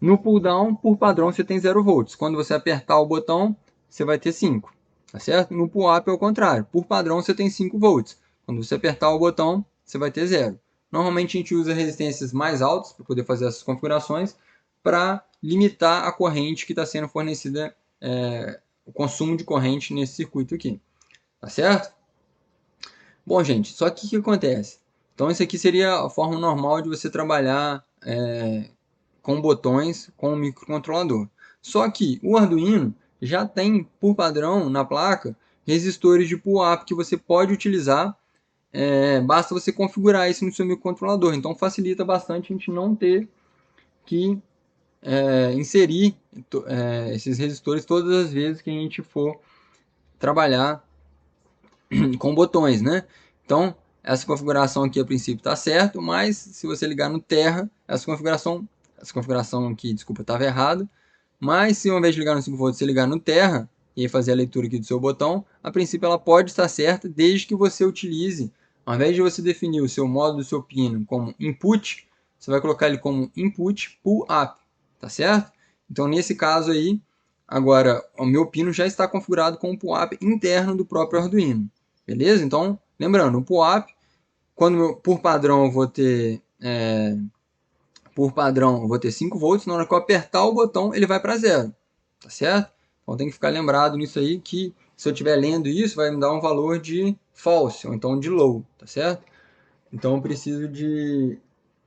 no pull down, por padrão, você tem 0 volts, quando você apertar o botão, você vai ter 5, tá certo? No pull up é o contrário, por padrão você tem 5 volts, quando você apertar o botão, você vai ter 0. Normalmente a gente usa resistências mais altas para poder fazer essas configurações, para limitar a corrente que está sendo fornecida, o consumo de corrente nesse circuito aqui, tá certo? Bom, gente, só que o que acontece? Então, isso aqui seria a forma normal de você trabalhar com botões com o microcontrolador. Só que o Arduino já tem, por padrão, na placa, resistores de pull-up que você pode utilizar, basta você configurar isso no seu microcontrolador. Então, facilita bastante a gente não ter que inserir esses resistores todas as vezes que a gente for trabalhar com botões, né? Então, essa configuração aqui a princípio está certo, mas se você ligar no terra, essa configuração aqui, desculpa, estava errada, mas se ao invés de ligar no 5 volts, você ligar no terra e fazer a leitura aqui do seu botão, a princípio ela pode estar certa, desde que você utilize, ao invés de você definir o seu modo do seu pino como input, você vai colocar ele como input pull up, tá certo? Então, nesse caso aí, agora o meu pino já está configurado com o pull up interno do próprio Arduino, beleza? Então, lembrando, o pull up, por padrão eu vou ter 5 volts, na hora que eu apertar o botão ele vai para 0, tá certo? Então tem que ficar lembrado nisso aí, que se eu estiver lendo isso vai me dar um valor de false, ou então de low, tá certo? Então eu preciso de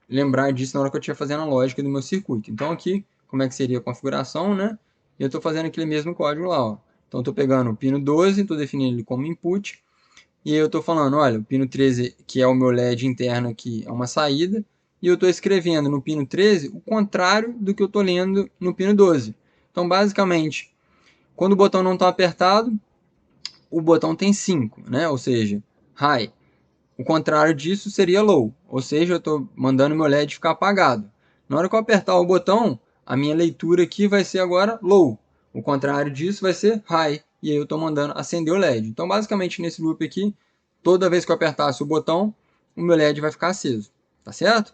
lembrar disso na hora que eu estiver fazendo a lógica do meu circuito. Então aqui, como é que seria a configuração, né? E eu estou fazendo aquele mesmo código lá, ó. Então estou pegando o pino 12, estou definindo ele como input, e aí eu estou falando, olha, o pino 13, que é o meu LED interno aqui, é uma saída, e eu estou escrevendo no pino 13 o contrário do que eu estou lendo no pino 12. Então, basicamente, quando o botão não está apertado, o botão tem 5, né? Ou seja, high. O contrário disso seria low, ou seja, eu estou mandando meu LED ficar apagado. Na hora que eu apertar o botão, a minha leitura aqui vai ser agora low. O contrário disso vai ser high, e aí eu estou mandando acender o LED. Então, basicamente, nesse loop aqui, toda vez que eu apertasse o botão, o meu LED vai ficar aceso, tá certo?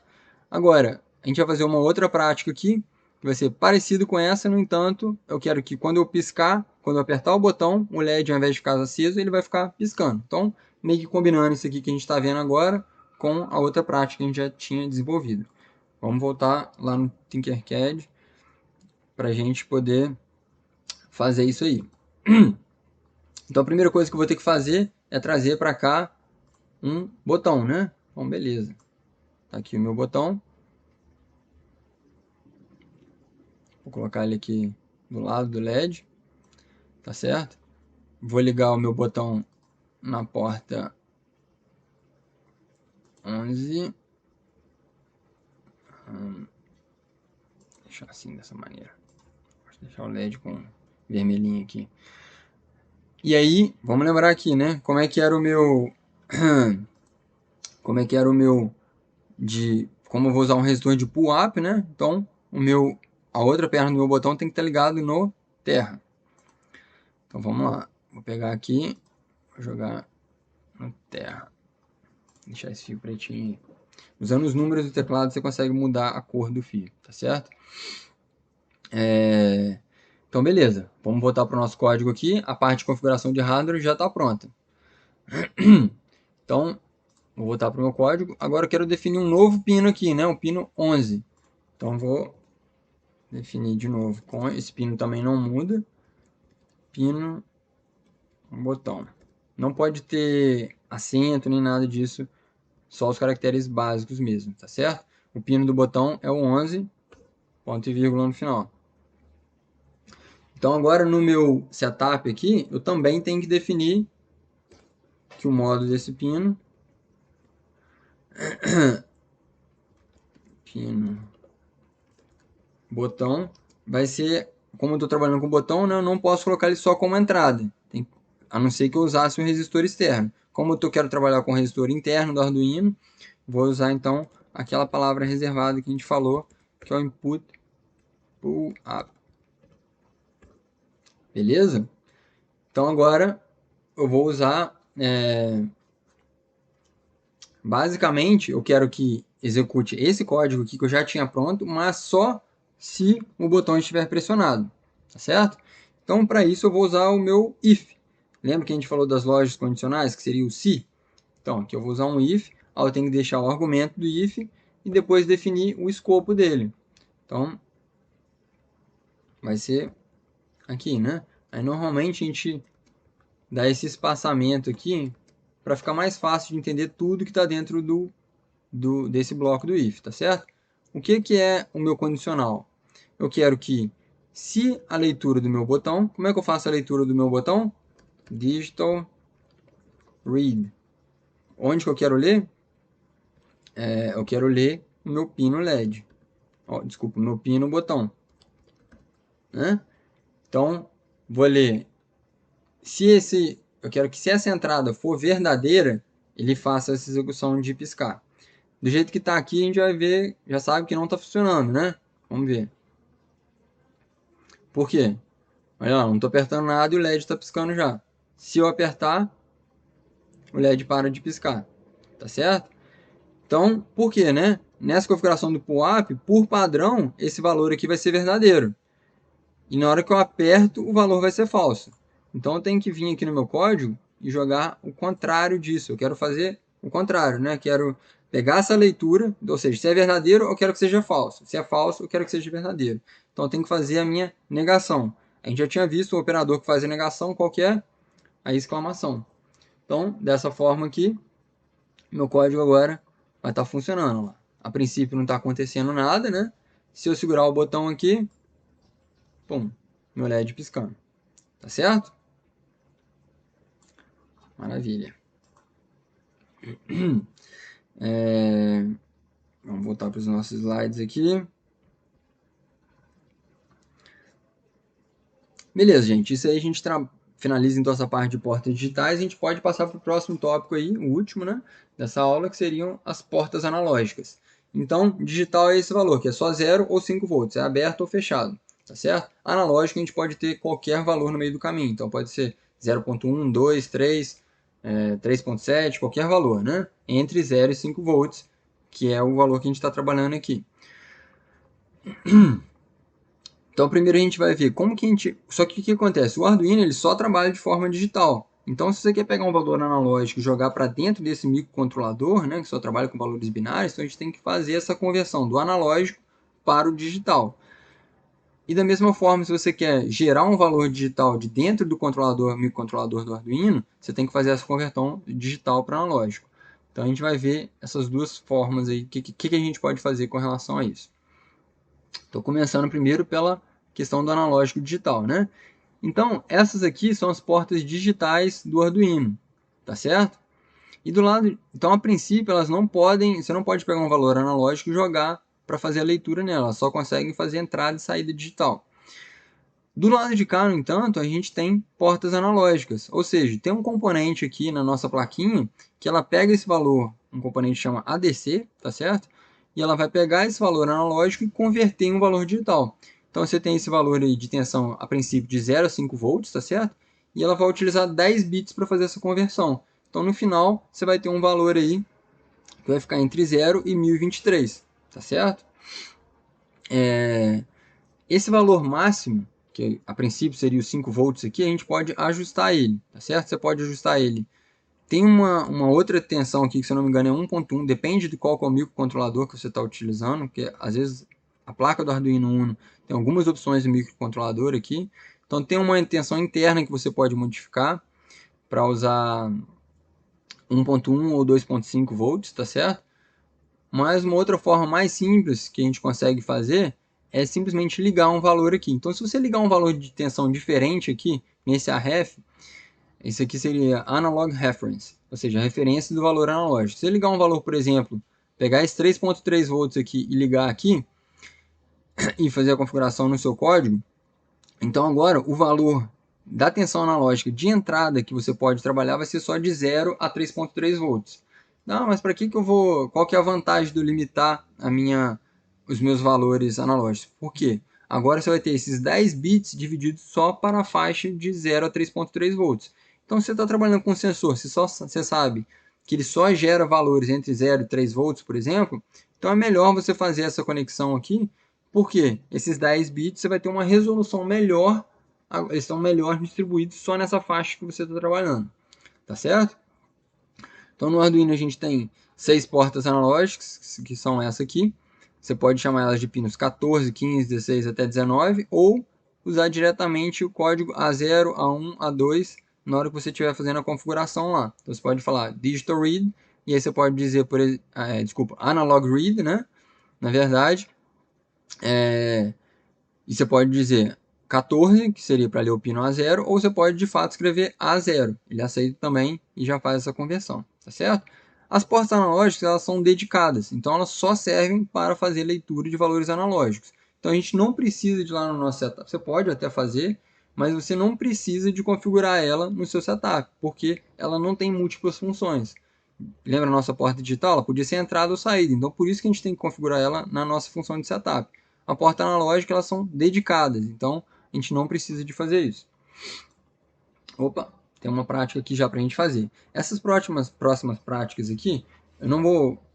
Agora, a gente vai fazer uma outra prática aqui, que vai ser parecido com essa, no entanto, eu quero que quando eu piscar, quando eu apertar o botão, o LED, ao invés de ficar aceso, ele vai ficar piscando. Então, meio que combinando isso aqui que a gente está vendo agora com a outra prática que a gente já tinha desenvolvido. Vamos voltar lá no Tinkercad para a gente poder fazer isso aí. Então a primeira coisa que eu vou ter que fazer é trazer para cá um botão, né? Bom, beleza. Tá aqui o meu botão. Vou colocar ele aqui do lado do LED, tá certo? Vou ligar o meu botão na porta 11. Deixar assim, dessa maneira. Vou deixar o LED com vermelhinho aqui. E aí, vamos lembrar aqui, né? Como é que era o meu... Como eu vou usar um resistor de pull-up, né? Então, a outra perna do meu botão tem que estar ligado no terra. Então, vamos lá. Vou pegar aqui, vou jogar no terra. Deixar esse fio pretinho aí. Usando os números do teclado, você consegue mudar a cor do fio, tá certo? Então, beleza. Vamos voltar para o nosso código aqui. A parte de configuração de hardware já está pronta. Então, vou voltar para o meu código. Agora eu quero definir um novo pino aqui, né? O pino 11. Então, vou definir de novo. Esse pino também não muda. Pino, um botão. Não pode ter acento nem nada disso. Só os caracteres básicos mesmo, tá certo? O pino do botão é o 11, ponto e vírgula no final. Então agora no meu setup aqui, eu também tenho que definir que o modo desse pino botão vai ser, como eu estou trabalhando com botão, né, eu não posso colocar ele só como entrada, a não ser que eu usasse um resistor externo. Como eu quero trabalhar com o resistor interno do Arduino, vou usar então aquela palavra reservada que a gente falou, que é o input pull up. Beleza? Então agora eu vou usar, basicamente eu quero que execute esse código aqui que eu já tinha pronto, mas só se o botão estiver pressionado, tá certo? Então para isso eu vou usar o meu if. Lembra que a gente falou das lojas condicionais, que seria o se? Então aqui eu vou usar um if, aí eu tenho que deixar o argumento do if e depois definir o escopo dele. Então vai ser aqui, né? Aí normalmente a gente dá esse espaçamento aqui para ficar mais fácil de entender tudo que está dentro desse bloco do if, tá certo? O que é o meu condicional? Eu quero que, se a leitura do meu botão, como é que eu faço a leitura do meu botão? Digital read. Onde que eu quero ler? Eu quero ler o meu pino LED. Desculpa, o meu pino botão. Né? Então, vou ler. Eu quero que se essa entrada for verdadeira, ele faça essa execução de piscar. Do jeito que está aqui, a gente vai ver, já sabe que não está funcionando, né? Vamos ver. Por quê? Olha lá, não estou apertando nada e o LED está piscando já. Se eu apertar, o LED para de piscar. Tá certo? Então, por quê, né? nessa configuração do PUAP, por padrão, esse valor aqui vai ser verdadeiro. E na hora que eu aperto, o valor vai ser falso. Então eu tenho que vir aqui no meu código e jogar o contrário disso. Eu quero fazer o contrário, né? Quero pegar essa leitura, ou seja, se é verdadeiro, eu quero que seja falso. Se é falso, eu quero que seja verdadeiro. Então eu tenho que fazer a minha negação. A gente já tinha visto o operador que faz a negação, qual que é? A exclamação. Então, dessa forma aqui, meu código agora vai estar funcionando lá. A princípio não está acontecendo nada, né? Se eu segurar o botão aqui, pum, meu LED piscando. Tá certo? Maravilha. Vamos voltar para os nossos slides aqui. Beleza, gente. Isso aí a gente finaliza então essa parte de portas digitais. A gente pode passar para o próximo tópico aí, o último, né? Dessa aula, que seriam as portas analógicas. Então, digital é esse valor, que é só 0 ou 5 volts. É aberto ou fechado. Tá certo? Analógico a gente pode ter qualquer valor no meio do caminho. Então, pode ser 0.1, 2, 3, 3.7, qualquer valor, né? Entre 0 e 5 volts, que é o valor que a gente está trabalhando aqui. Então, primeiro a gente vai ver como que a gente... Só que o que acontece? O Arduino ele só trabalha de forma digital. Então, se você quer pegar um valor analógico e jogar para dentro desse microcontrolador, né, que só trabalha com valores binários, então a gente tem que fazer essa conversão do analógico para o digital. E da mesma forma, se você quer gerar um valor digital de dentro do controlador, microcontrolador do Arduino, você tem que fazer essa conversão digital para analógico. Então, a gente vai ver essas duas formas aí, o que a gente pode fazer com relação a isso. Estou começando primeiro pela questão do analógico digital, né? Então, essas aqui são as portas digitais do Arduino, tá certo? E do lado, então a princípio elas não podem, você não pode pegar um valor analógico e jogar para fazer a leitura nela, elas só conseguem fazer entrada e saída digital. Do lado de cá, no entanto, a gente tem portas analógicas, ou seja, tem um componente aqui na nossa plaquinha que ela pega esse valor, um componente que chama ADC, tá certo? E ela vai pegar esse valor analógico e converter em um valor digital. Então você tem esse valor aí de tensão a princípio de 0 a 5 volts, tá certo? E ela vai utilizar 10 bits para fazer essa conversão. Então no final você vai ter um valor aí que vai ficar entre 0 e 1023, tá certo? Esse valor máximo, que a princípio seria os 5 volts aqui, a gente pode ajustar ele, tá certo? Você pode ajustar ele. Tem uma outra tensão aqui, que se eu não me engano é 1.1, depende de qual é o microcontrolador que você está utilizando, porque às vezes a placa do Arduino Uno tem algumas opções de microcontrolador aqui. Então tem uma tensão interna que você pode modificar para usar 1.1 ou 2.5 volts, tá certo? Mas uma outra forma mais simples que a gente consegue fazer é simplesmente ligar um valor aqui. Então, se você ligar um valor de tensão diferente aqui, nesse AREF, isso aqui seria Analog Reference, ou seja, a referência do valor analógico. Se você ligar um valor, por exemplo, pegar esse 3.3 volts aqui e ligar aqui, e fazer a configuração no seu código, então agora o valor da tensão analógica de entrada que você pode trabalhar vai ser só de 0 a 3.3 volts. Não, mas para que eu vou... Qual que é a vantagem de limitar os meus valores analógicos? Por quê? Agora você vai ter esses 10 bits divididos só para a faixa de 0 a 3.3 volts. Então, se você está trabalhando com um sensor, você sabe que ele só gera valores entre 0 e 3 volts, por exemplo, então é melhor você fazer essa conexão aqui, porque esses 10 bits você vai ter uma resolução melhor, eles estão melhor distribuídos só nessa faixa que você está trabalhando, tá certo? Então no Arduino a gente tem 6 portas analógicas, que são essa aqui. Você pode chamar elas de pinos 14, 15, 16 até 19, ou usar diretamente o código A0, A1, A2 na hora que você estiver fazendo a configuração lá. Então você pode falar digital read, e aí você pode dizer, analog read, né? Na verdade, e você pode dizer 14, que seria para ler o pino A0, ou você pode de fato escrever A0. Ele aceita também e já faz essa conversão, tá certo? As portas analógicas elas são dedicadas, então elas só servem para fazer leitura de valores analógicos. Então a gente não precisa de lá no nosso setup. Você pode até fazer, mas você não precisa de configurar ela no seu setup, porque ela não tem múltiplas funções. Lembra a nossa porta digital? Ela podia ser entrada ou saída, então por isso que a gente tem que configurar ela na nossa função de setup. A porta analógica elas são dedicadas, então a gente não precisa de fazer isso. Opa, tem uma prática aqui já para a gente fazer. Essas próximas práticas aqui eu não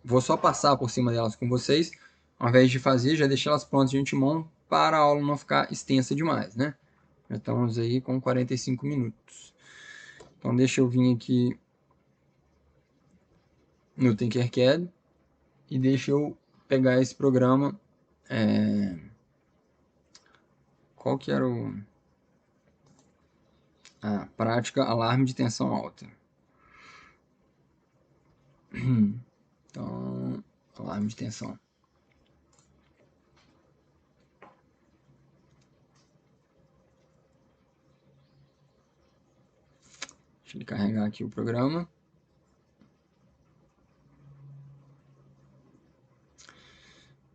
vou só passar por cima delas com vocês, ao invés de fazer, já deixei elas prontas de antemão para a aula não ficar extensa demais, né? Já estamos aí com 45 minutos. Então deixa eu vir aqui no Tinkercad e deixa eu pegar esse programa. Qual que era o... prática alarme de tensão alta. Então, alarme de tensão. Deixa ele carregar aqui o programa.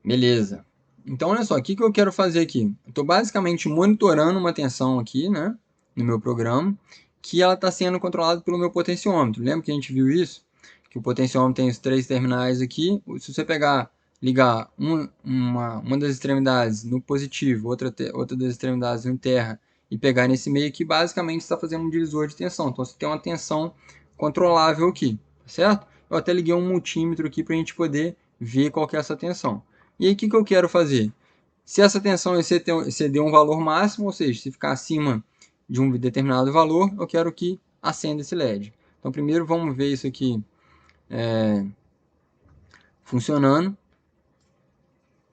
Beleza. Então, olha só, o que eu quero fazer aqui? Eu estou basicamente monitorando uma tensão aqui, né, no meu programa, que ela está sendo controlada pelo meu potenciômetro. Lembra que a gente viu isso? Que o potenciômetro tem os 3 terminais aqui. Se você ligar uma das extremidades no positivo, outra das extremidades no terra, e pegar nesse meio aqui, basicamente está fazendo um divisor de tensão. Então, você tem uma tensão controlável aqui, certo? Eu até liguei um multímetro aqui para a gente poder ver qual que é essa tensão. E aí, o que eu quero fazer? Se essa tensão exceder um valor máximo, ou seja, se ficar acima de um determinado valor, eu quero que acenda esse LED. Então, primeiro vamos ver isso aqui funcionando,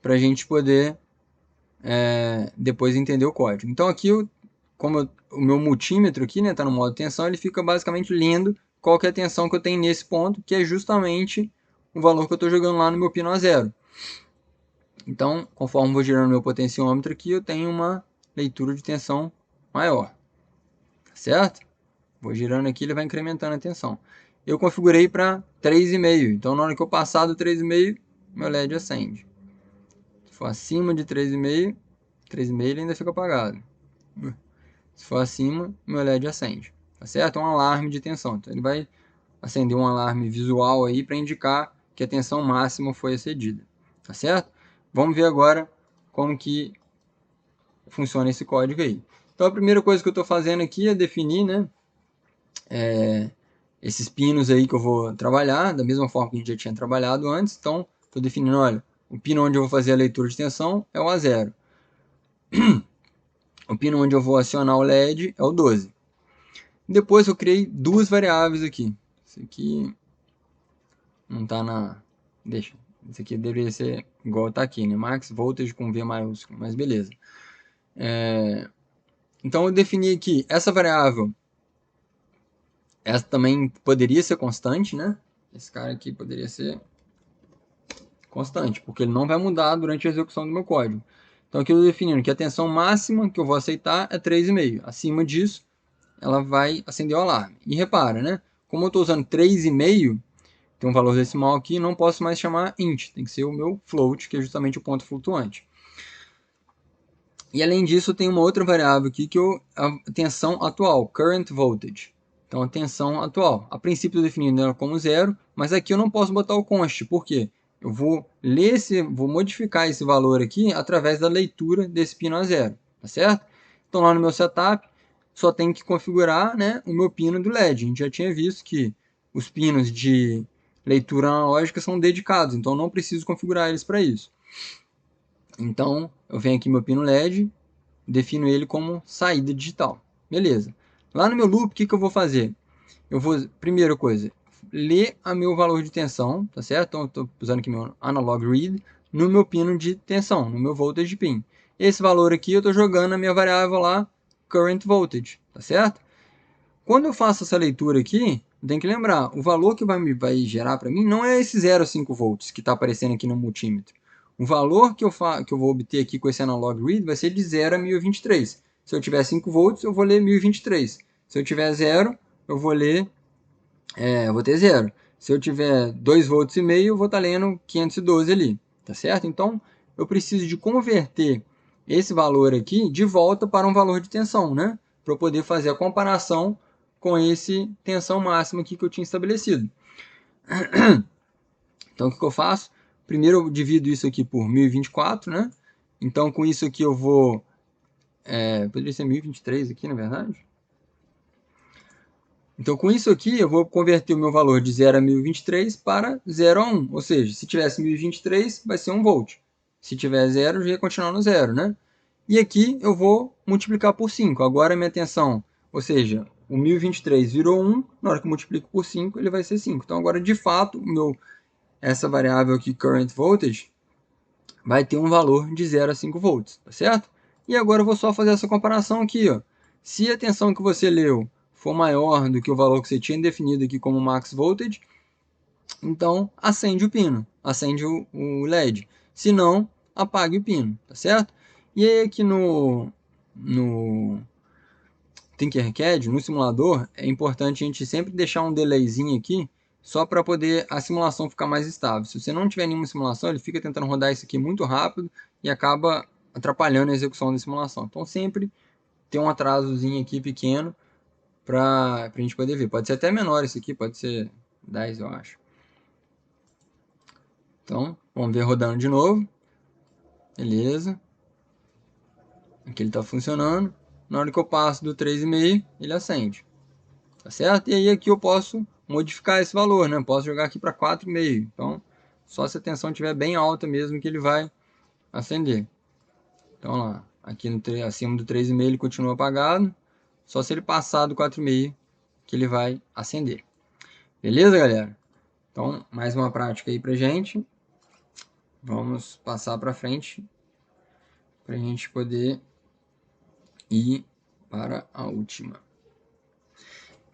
para a gente poder depois entender o código. Então, aqui, como o meu multímetro aqui está no modo tensão, ele fica basicamente lendo qual que é a tensão que eu tenho nesse ponto, que é justamente o valor que eu estou jogando lá no meu pino A0. Então, conforme vou girando meu potenciômetro aqui, eu tenho uma leitura de tensão maior, certo? Vou girando aqui, ele vai incrementando a tensão. Eu configurei para 3,5, então na hora que eu passar do 3,5, meu LED acende. Se for acima de 3,5, 3,5 ele ainda fica apagado. Se for acima, meu LED acende, tá certo? É um alarme de tensão, então ele vai acender um alarme visual aí para indicar que a tensão máxima foi excedida, tá certo? Vamos ver agora como que funciona esse código aí. Então a primeira coisa que eu estou fazendo aqui é definir, né, esses pinos aí que eu vou trabalhar, da mesma forma que a gente já tinha trabalhado antes. Então estou definindo, olha, o pino onde eu vou fazer a leitura de tensão é o A0. O pino onde eu vou acionar o LED é o 12. Depois eu criei duas variáveis aqui. Isso aqui não está na... Deixa. Isso aqui deveria ser igual está aqui, né? Max Voltage com V maiúsculo, mas beleza. Então eu defini aqui essa variável. Essa também poderia ser constante, né? Esse cara aqui poderia ser constante, porque ele não vai mudar durante a execução do meu código. Então aqui eu estou definindo que a tensão máxima que eu vou aceitar é 3,5. Acima disso, ela vai acender o alarme. E repara, né? Como eu estou usando 3,5, tem um valor decimal aqui, não posso mais chamar int. Tem que ser o meu float, que é justamente o ponto flutuante. E além disso, tem uma outra variável aqui, que é a tensão atual, current voltage. Então, a tensão atual. A princípio, eu estou definindo ela como 0, mas aqui eu não posso botar o const. Por quê? Eu vou vou modificar esse valor aqui através da leitura desse pino a 0, tá certo? Então, lá no meu setup, só tem que configurar, né, o meu pino do LED. A gente já tinha visto que os pinos de leitura analógica são dedicados, então não preciso configurar eles para isso. Então, eu venho aqui meu pino LED, defino ele como saída digital. Beleza. Lá no meu loop, o que eu vou fazer? Eu vou, primeira coisa, ler a meu valor de tensão, tá certo? Então, eu estou usando aqui meu analog read no meu pino de tensão, no meu voltage pin. Esse valor aqui eu estou jogando na minha variável lá, current voltage, tá certo? Quando eu faço essa leitura aqui, tem que lembrar, o valor que vai gerar para mim não é esse 0,5 volts que está aparecendo aqui no multímetro. O valor que eu vou obter aqui com esse analog read vai ser de 0 a 1023. Se eu tiver 5 volts, eu vou ler 1023. Se eu tiver 0, eu vou ler, eu vou ter 0. Se eu tiver 2 volts e meio, eu vou estar lendo 512 ali, tá certo? Então, eu preciso de converter esse valor aqui de volta para um valor de tensão, né? Para eu poder fazer a comparação com esse tensão máxima aqui que eu tinha estabelecido. Então, o que eu faço? Primeiro, eu divido isso aqui por 1024, né? Então, com isso aqui eu vou... poderia ser 1023 aqui, na verdade. Então, com isso aqui, eu vou converter o meu valor de 0 a 1023 para 0 a 1. Ou seja, se tivesse 1023, vai ser 1 volt. Se tiver 0, já ia continuar no 0, né? E aqui eu vou multiplicar por 5. Agora a minha tensão, ou seja, o 1023 virou 1, na hora que eu multiplico por 5, ele vai ser 5. Então, agora, de fato, essa variável aqui, current voltage, vai ter um valor de 0 a 5 volts, tá certo? E agora eu vou só fazer essa comparação aqui, ó. Se a tensão que você leu for maior do que o valor que você tinha definido aqui como max voltage, então acende o pino, acende o LED. Se não, apague o pino, tá certo? E aí aqui no Tinkercad, no simulador, é importante a gente sempre deixar um delayzinho aqui, só para poder a simulação ficar mais estável. Se você não tiver nenhuma simulação, ele fica tentando rodar isso aqui muito rápido e acaba atrapalhando a execução da simulação. Então sempre tem um atrasozinho aqui pequeno para a gente poder ver. Pode ser até menor esse aqui, pode ser 10, eu acho. Então, vamos ver rodando de novo. Beleza. Aqui ele está funcionando. Na hora que eu passo do 3,5, ele acende. Tá certo? E aí aqui eu posso modificar esse valor, né? Posso jogar aqui para 4,5. Então, só se a tensão estiver bem alta mesmo que ele vai acender. Então, lá, aqui acima do 3,5 ele continua apagado. Só se ele passar do 4,5 que ele vai acender. Beleza, galera? Então, mais uma prática aí pra gente. Vamos passar para frente para a gente poder ir para a última.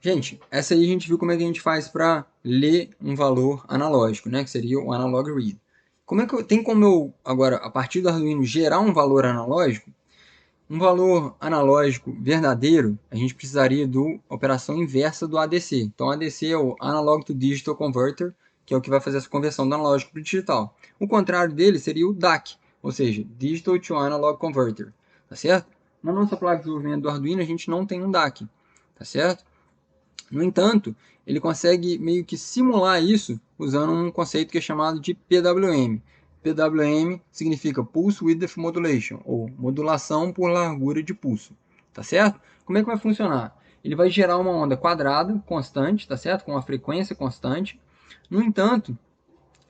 Gente, essa aí a gente viu como é que a gente faz para ler um valor analógico, né? Que seria o analog read. Tem como eu, agora, a partir do Arduino, gerar um valor analógico? Um valor analógico verdadeiro, a gente precisaria da operação inversa do ADC. Então, o ADC é o Analog to Digital Converter, que é o que vai fazer essa conversão do analógico para o digital. O contrário dele seria o DAC, ou seja, Digital to Analog Converter, tá certo? Na nossa placa de desenvolvimento do Arduino, a gente não tem um DAC, tá certo? No entanto, ele consegue meio que simular isso usando um conceito que é chamado de PWM. PWM significa Pulse Width Modulation, ou modulação por largura de pulso, tá certo? Como é que vai funcionar? Ele vai gerar uma onda quadrada, constante, tá certo? Com uma frequência constante. No entanto,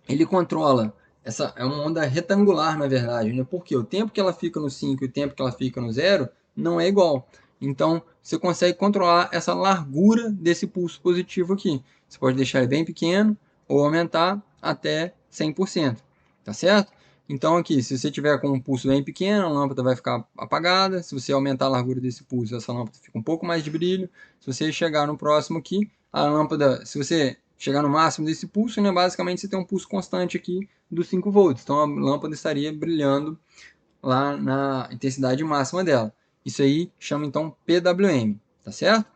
ele controla, essa é uma onda retangular, na verdade, né? Porque o tempo que ela fica no 5 e o tempo que ela fica no 0 não é igual. Então, você consegue controlar essa largura desse pulso positivo aqui. Você pode deixar ele bem pequeno ou aumentar até 100%, tá certo? Então, aqui, se você tiver com um pulso bem pequeno, a lâmpada vai ficar apagada. Se você aumentar a largura desse pulso, essa lâmpada fica um pouco mais de brilho. Se você chegar no próximo aqui, a lâmpada, se você chegar no máximo desse pulso, né, basicamente você tem um pulso constante aqui dos 5 volts. Então, a lâmpada estaria brilhando lá na intensidade máxima dela. Isso aí chama então PWM, tá certo?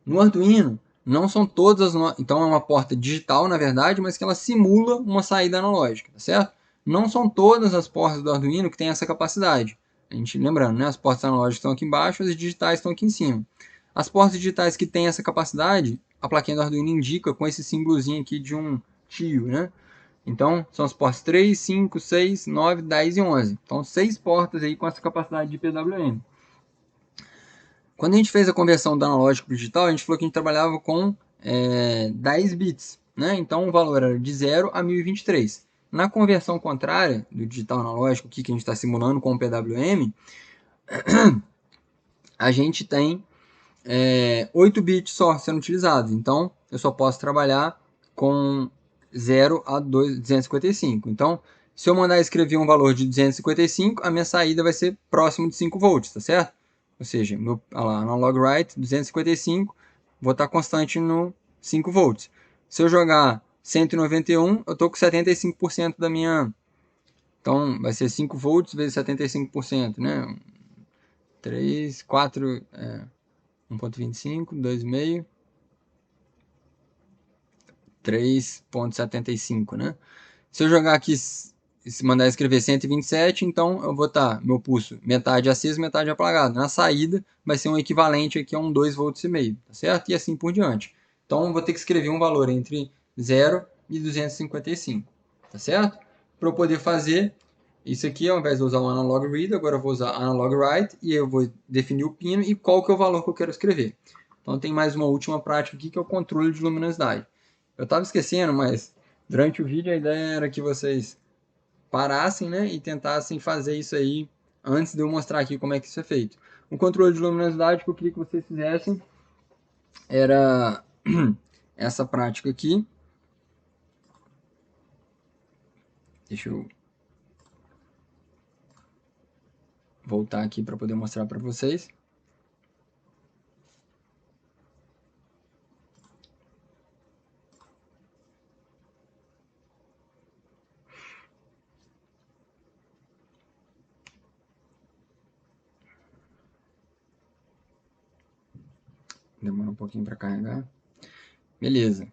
No Arduino, não são todas as... Então é uma porta digital, na verdade, mas que ela simula uma saída analógica, tá certo? Não são todas as portas do Arduino que têm essa capacidade. A gente lembrando, né? As portas analógicas estão aqui embaixo, as digitais estão aqui em cima. As portas digitais que têm essa capacidade, a plaquinha do Arduino indica com esse símbolozinho aqui de um tio, né? Então, são as portas 3, 5, 6, 9, 10 e 11. Então, 6 portas aí com essa capacidade de PWM. Quando a gente fez a conversão do analógico para o digital, a gente falou que a gente trabalhava com 10 bits, né? Então, o valor era de 0 a 1023. Na conversão contrária do digital analógico, aqui que a gente está simulando com o PWM, a gente tem 8 bits só sendo utilizados. Então, eu só posso trabalhar com 0 a 255. Então, se eu mandar escrever um valor de 255, a minha saída vai ser próximo de 5 volts, tá certo? Ou seja, analog write 255, vou estar constante no 5 volts. Se eu jogar 191, eu estou com 75% da minha... Então, vai ser 5 volts vezes 75%, né? 3, 4... 1.25, 2,5, 3.75, né? Se eu jogar aqui, se mandar escrever 127, então eu vou estar, meu pulso, metade aceso, metade apagado. Na saída, vai ser um equivalente aqui a um 2,5 volts, tá certo? E assim por diante. Então, eu vou ter que escrever um valor entre 0 e 255, tá certo? Para eu poder fazer isso aqui, ao invés de usar o analog read, agora eu vou usar analog write, e eu vou definir o pino e qual que é o valor que eu quero escrever. Então tem mais uma última prática aqui, que é o controle de luminosidade. Eu estava esquecendo, mas durante o vídeo a ideia era que vocês parassem, né, e tentassem fazer isso aí antes de eu mostrar aqui como é que isso é feito. O controle de luminosidade que eu queria que vocês fizessem era essa prática aqui. Deixa eu voltar aqui para poder mostrar para vocês. Demora um pouquinho para carregar. Beleza.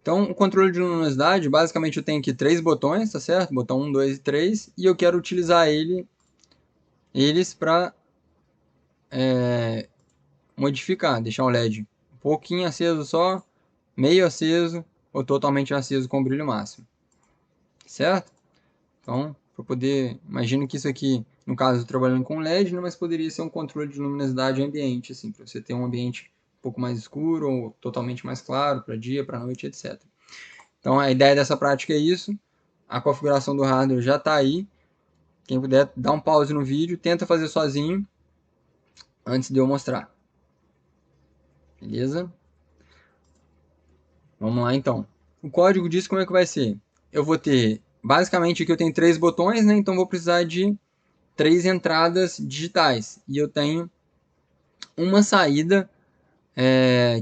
Então, o controle de luminosidade, basicamente eu tenho aqui 3 botões, tá certo? Botão 1, 2 e 3, e eu quero utilizar eles para modificar, deixar o LED um pouquinho aceso só, meio aceso ou totalmente aceso com brilho máximo, certo? Então, para poder, imagino que isso aqui, no caso, trabalhando com LED, né, mas poderia ser um controle de luminosidade ambiente, assim, para você ter um ambiente um pouco mais escuro ou totalmente mais claro, para dia, para noite, etc. Então, a ideia dessa prática é isso. A configuração do hardware já está aí. Quem puder, dá um pause no vídeo, tenta fazer sozinho antes de eu mostrar. Beleza? Vamos lá, então. O código diz como é que vai ser. Eu vou ter, basicamente, aqui eu tenho 3 botões, né? Então, vou precisar de 3 entradas digitais. E eu tenho uma saída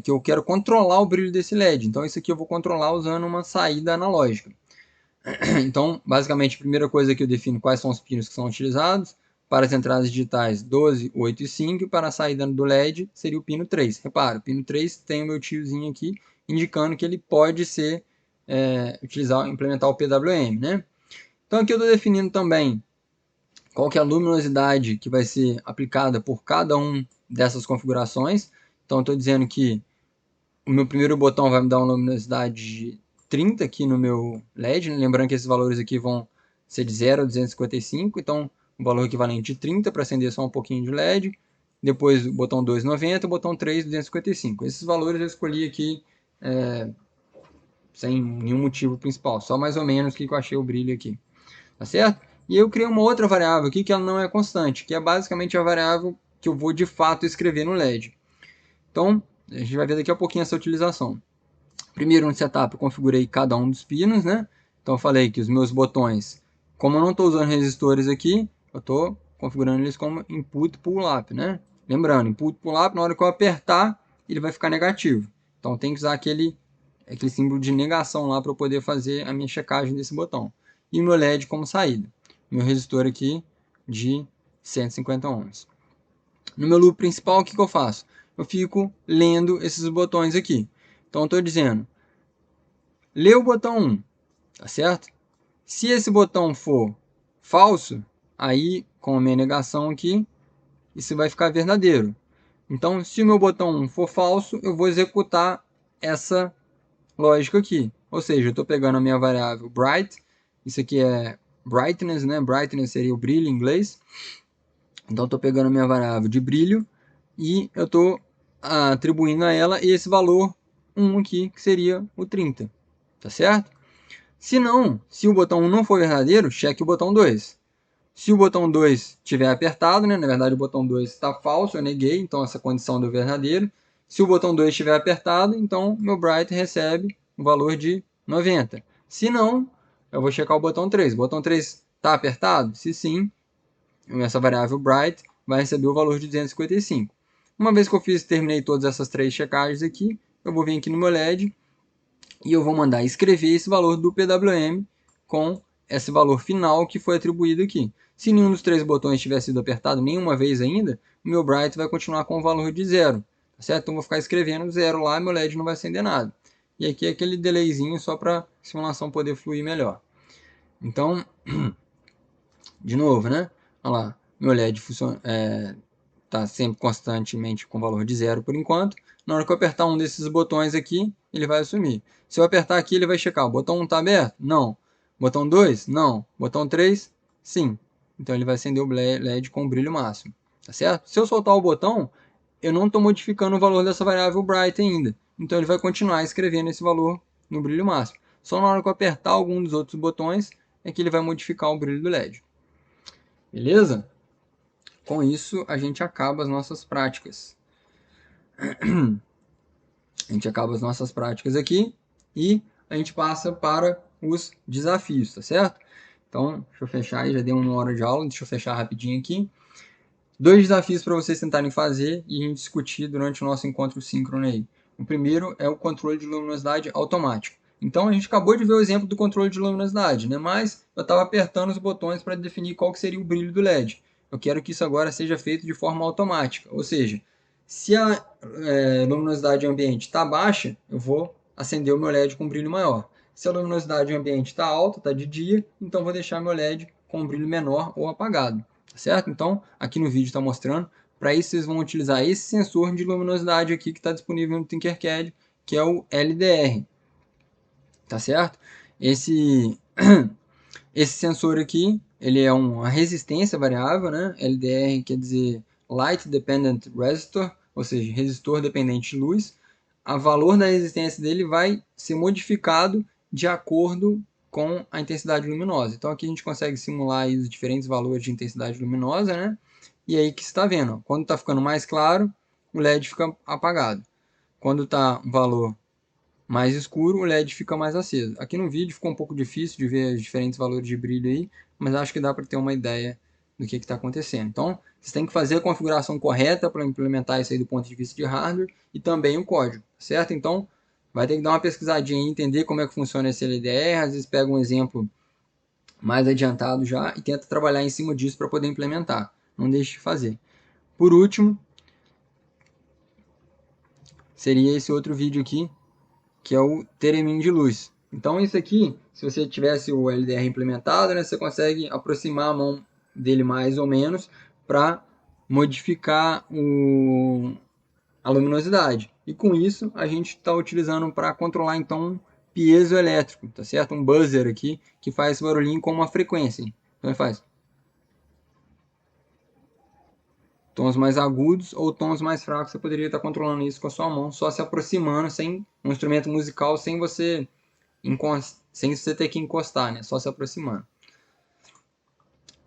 que eu quero controlar o brilho desse LED. Então, isso aqui eu vou controlar usando uma saída analógica. Então, basicamente, a primeira coisa que eu defino quais são os pinos que são utilizados. Para as entradas digitais 12, 8 e 5. E para a saída do LED seria o pino 3. Repara, o pino 3 tem o meu tiozinho aqui, indicando que ele pode ser implementar o PWM, né? Então aqui eu estou definindo também qual que é a luminosidade que vai ser aplicada por cada um dessas configurações. Então estou dizendo que o meu primeiro botão vai me dar uma luminosidade de 30 aqui no meu LED, né? Lembrando que esses valores aqui vão ser de 0 a 255, então um valor equivalente de 30 para acender só um pouquinho de LED. Depois o botão 2, 90, o botão 3, 255. Esses valores eu escolhi aqui sem nenhum motivo principal, só mais ou menos que eu achei o brilho aqui, tá certo? E eu criei uma outra variável aqui que ela não é constante, que é basicamente a variável que eu vou de fato escrever no LED. Então, a gente vai ver daqui a pouquinho essa utilização. Primeiro no setup eu configurei cada um dos pinos, né? Então eu falei que os meus botões, como eu não estou usando resistores aqui, eu estou configurando eles como input pull-up, né? Lembrando, input pull-up, na hora que eu apertar, ele vai ficar negativo. Então tem que usar aquele símbolo de negação lá para eu poder fazer a minha checagem desse botão. E o meu LED como saída. Meu resistor aqui de 150 ohms. No meu loop principal, o que eu faço? Eu fico lendo esses botões aqui. Então, eu estou dizendo, lê o botão 1, tá certo? Se esse botão for falso, aí, com a minha negação aqui, isso vai ficar verdadeiro. Então, se o meu botão 1 for falso, eu vou executar essa lógica aqui. Ou seja, eu estou pegando a minha variável bright, isso aqui é brightness, né? Brightness seria o brilho em inglês. Então, estou pegando a minha variável de brilho e eu estou atribuindo a ela esse valor 1 aqui, que seria o 30, tá certo? Se não, se o botão 1 não for verdadeiro, cheque o botão 2. Se o botão 2 estiver apertado, né, na verdade o botão 2 está falso, eu neguei, então essa condição deu verdadeiro. Se o botão 2 estiver apertado, então meu bright recebe um valor de 90. Se não, eu vou checar o botão 3. O botão 3 está apertado? Se sim, essa variável bright vai receber o valor de 255. Uma vez que eu terminei todas essas 3 checagens aqui, eu vou vir aqui no meu LED e eu vou mandar escrever esse valor do PWM com esse valor final que foi atribuído aqui. Se nenhum dos 3 botões tiver sido apertado nenhuma vez ainda, o meu bright vai continuar com o valor de 0. Tá certo? Então, eu vou ficar escrevendo 0 lá e meu LED não vai acender nada. E aqui é aquele delayzinho só para a simulação poder fluir melhor. Então, de novo, né? Olha lá, meu LED está sempre constantemente com valor de 0 por enquanto. Na hora que eu apertar um desses botões aqui, ele vai assumir. Se eu apertar aqui, ele vai checar. O botão 1 está aberto? Não. Botão 2? Não. Botão 3? Sim. Então ele vai acender o LED com o brilho máximo. Tá certo? Se eu soltar o botão, eu não estou modificando o valor dessa variável bright ainda. Então ele vai continuar escrevendo esse valor no brilho máximo. Só na hora que eu apertar algum dos outros botões é que ele vai modificar o brilho do LED. Beleza? Com isso, a gente acaba as nossas práticas. A gente acaba as nossas práticas aqui e a gente passa para os desafios, tá certo? Então, deixa eu fechar aí, já deu 1 hora de aula, deixa eu fechar rapidinho aqui. 2 desafios para vocês tentarem fazer e a gente discutir durante o nosso encontro síncrono aí. O primeiro é o controle de luminosidade automático. Então, a gente acabou de ver o exemplo do controle de luminosidade, né? Mas eu estava apertando os botões para definir qual que seria o brilho do LED. Eu quero que isso agora seja feito de forma automática, ou seja, se a luminosidade ambiente está baixa, eu vou acender o meu LED com brilho maior. Se a luminosidade ambiente está alta, está de dia, então vou deixar meu LED com brilho menor ou apagado. Certo? Então, aqui no vídeo está mostrando. Para isso, vocês vão utilizar esse sensor de luminosidade aqui que está disponível no Tinkercad, que é o LDR. Tá certo? Esse sensor aqui, ele é uma resistência variável, né? LDR quer dizer Light Dependent Resistor, ou seja, resistor dependente de luz. O valor da resistência dele vai ser modificado de acordo com a intensidade luminosa. Então aqui a gente consegue simular aí os diferentes valores de intensidade luminosa, né? E aí que você está vendo, quando está ficando mais claro, o LED fica apagado. Quando está um valor mais escuro, o LED fica mais aceso. Aqui no vídeo ficou um pouco difícil de ver os diferentes valores de brilho aí, mas acho que dá para ter uma ideia do que está acontecendo. Então, vocês têm que fazer a configuração correta para implementar isso aí do ponto de vista de hardware e também o código, certo? Então, vai ter que dar uma pesquisadinha e entender como é que funciona esse LDR, às vezes pega um exemplo mais adiantado já e tenta trabalhar em cima disso para poder implementar. Não deixe de fazer. Por último, seria esse outro vídeo aqui, que é o tereminho de luz. Então isso aqui, se você tivesse o LDR implementado, né, você consegue aproximar a mão dele mais ou menos para modificar a luminosidade. E com isso a gente está utilizando para controlar então um piezoelétrico, tá certo? Um buzzer aqui que faz esse barulhinho com uma frequência. Então ele faz tons mais agudos ou tons mais fracos. Você poderia estar controlando isso com a sua mão, só se aproximando, sem um instrumento musical, sem você ter que encostar, né? Só se aproximando.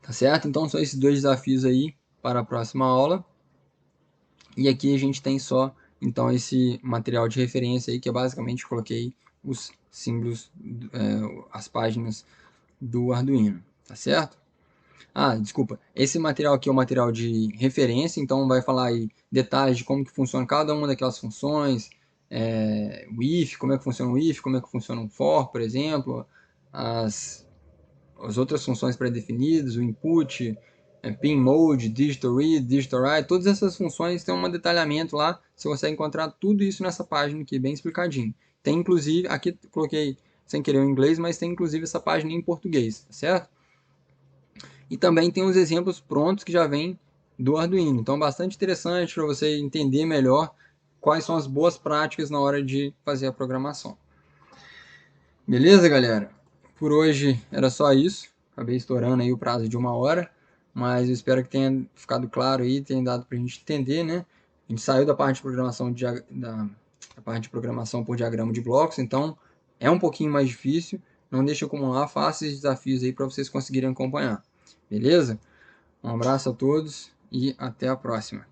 Tá certo? Então são esses 2 desafios aí para a próxima aula. E aqui a gente tem só então esse material de referência aí, que eu basicamente coloquei os símbolos, as páginas do Arduino, tá certo? Ah, desculpa, esse material aqui é o material de referência, então vai falar aí detalhes de como que funciona cada uma daquelas funções, o if, como é que funciona o if, como é que funciona o for, por exemplo, as outras funções pré-definidas, o input, pin mode, digital read, digital write, todas essas funções têm um detalhamento lá, você consegue encontrar tudo isso nessa página aqui, bem explicadinho. Tem inclusive, aqui coloquei sem querer o inglês, mas tem inclusive essa página em português, certo? E também tem os exemplos prontos que já vêm do Arduino. Então, bastante interessante para você entender melhor quais são as boas práticas na hora de fazer a programação. Beleza, galera? Por hoje era só isso. Acabei estourando aí o prazo de 1 hora, mas eu espero que tenha ficado claro aí, tenha dado para a gente entender, né? A gente saiu da parte de programação da parte de programação por diagrama de blocos, então é um pouquinho mais difícil. Não deixe acumular, faça esses desafios aí para vocês conseguirem acompanhar. Beleza? Um abraço a todos e até a próxima.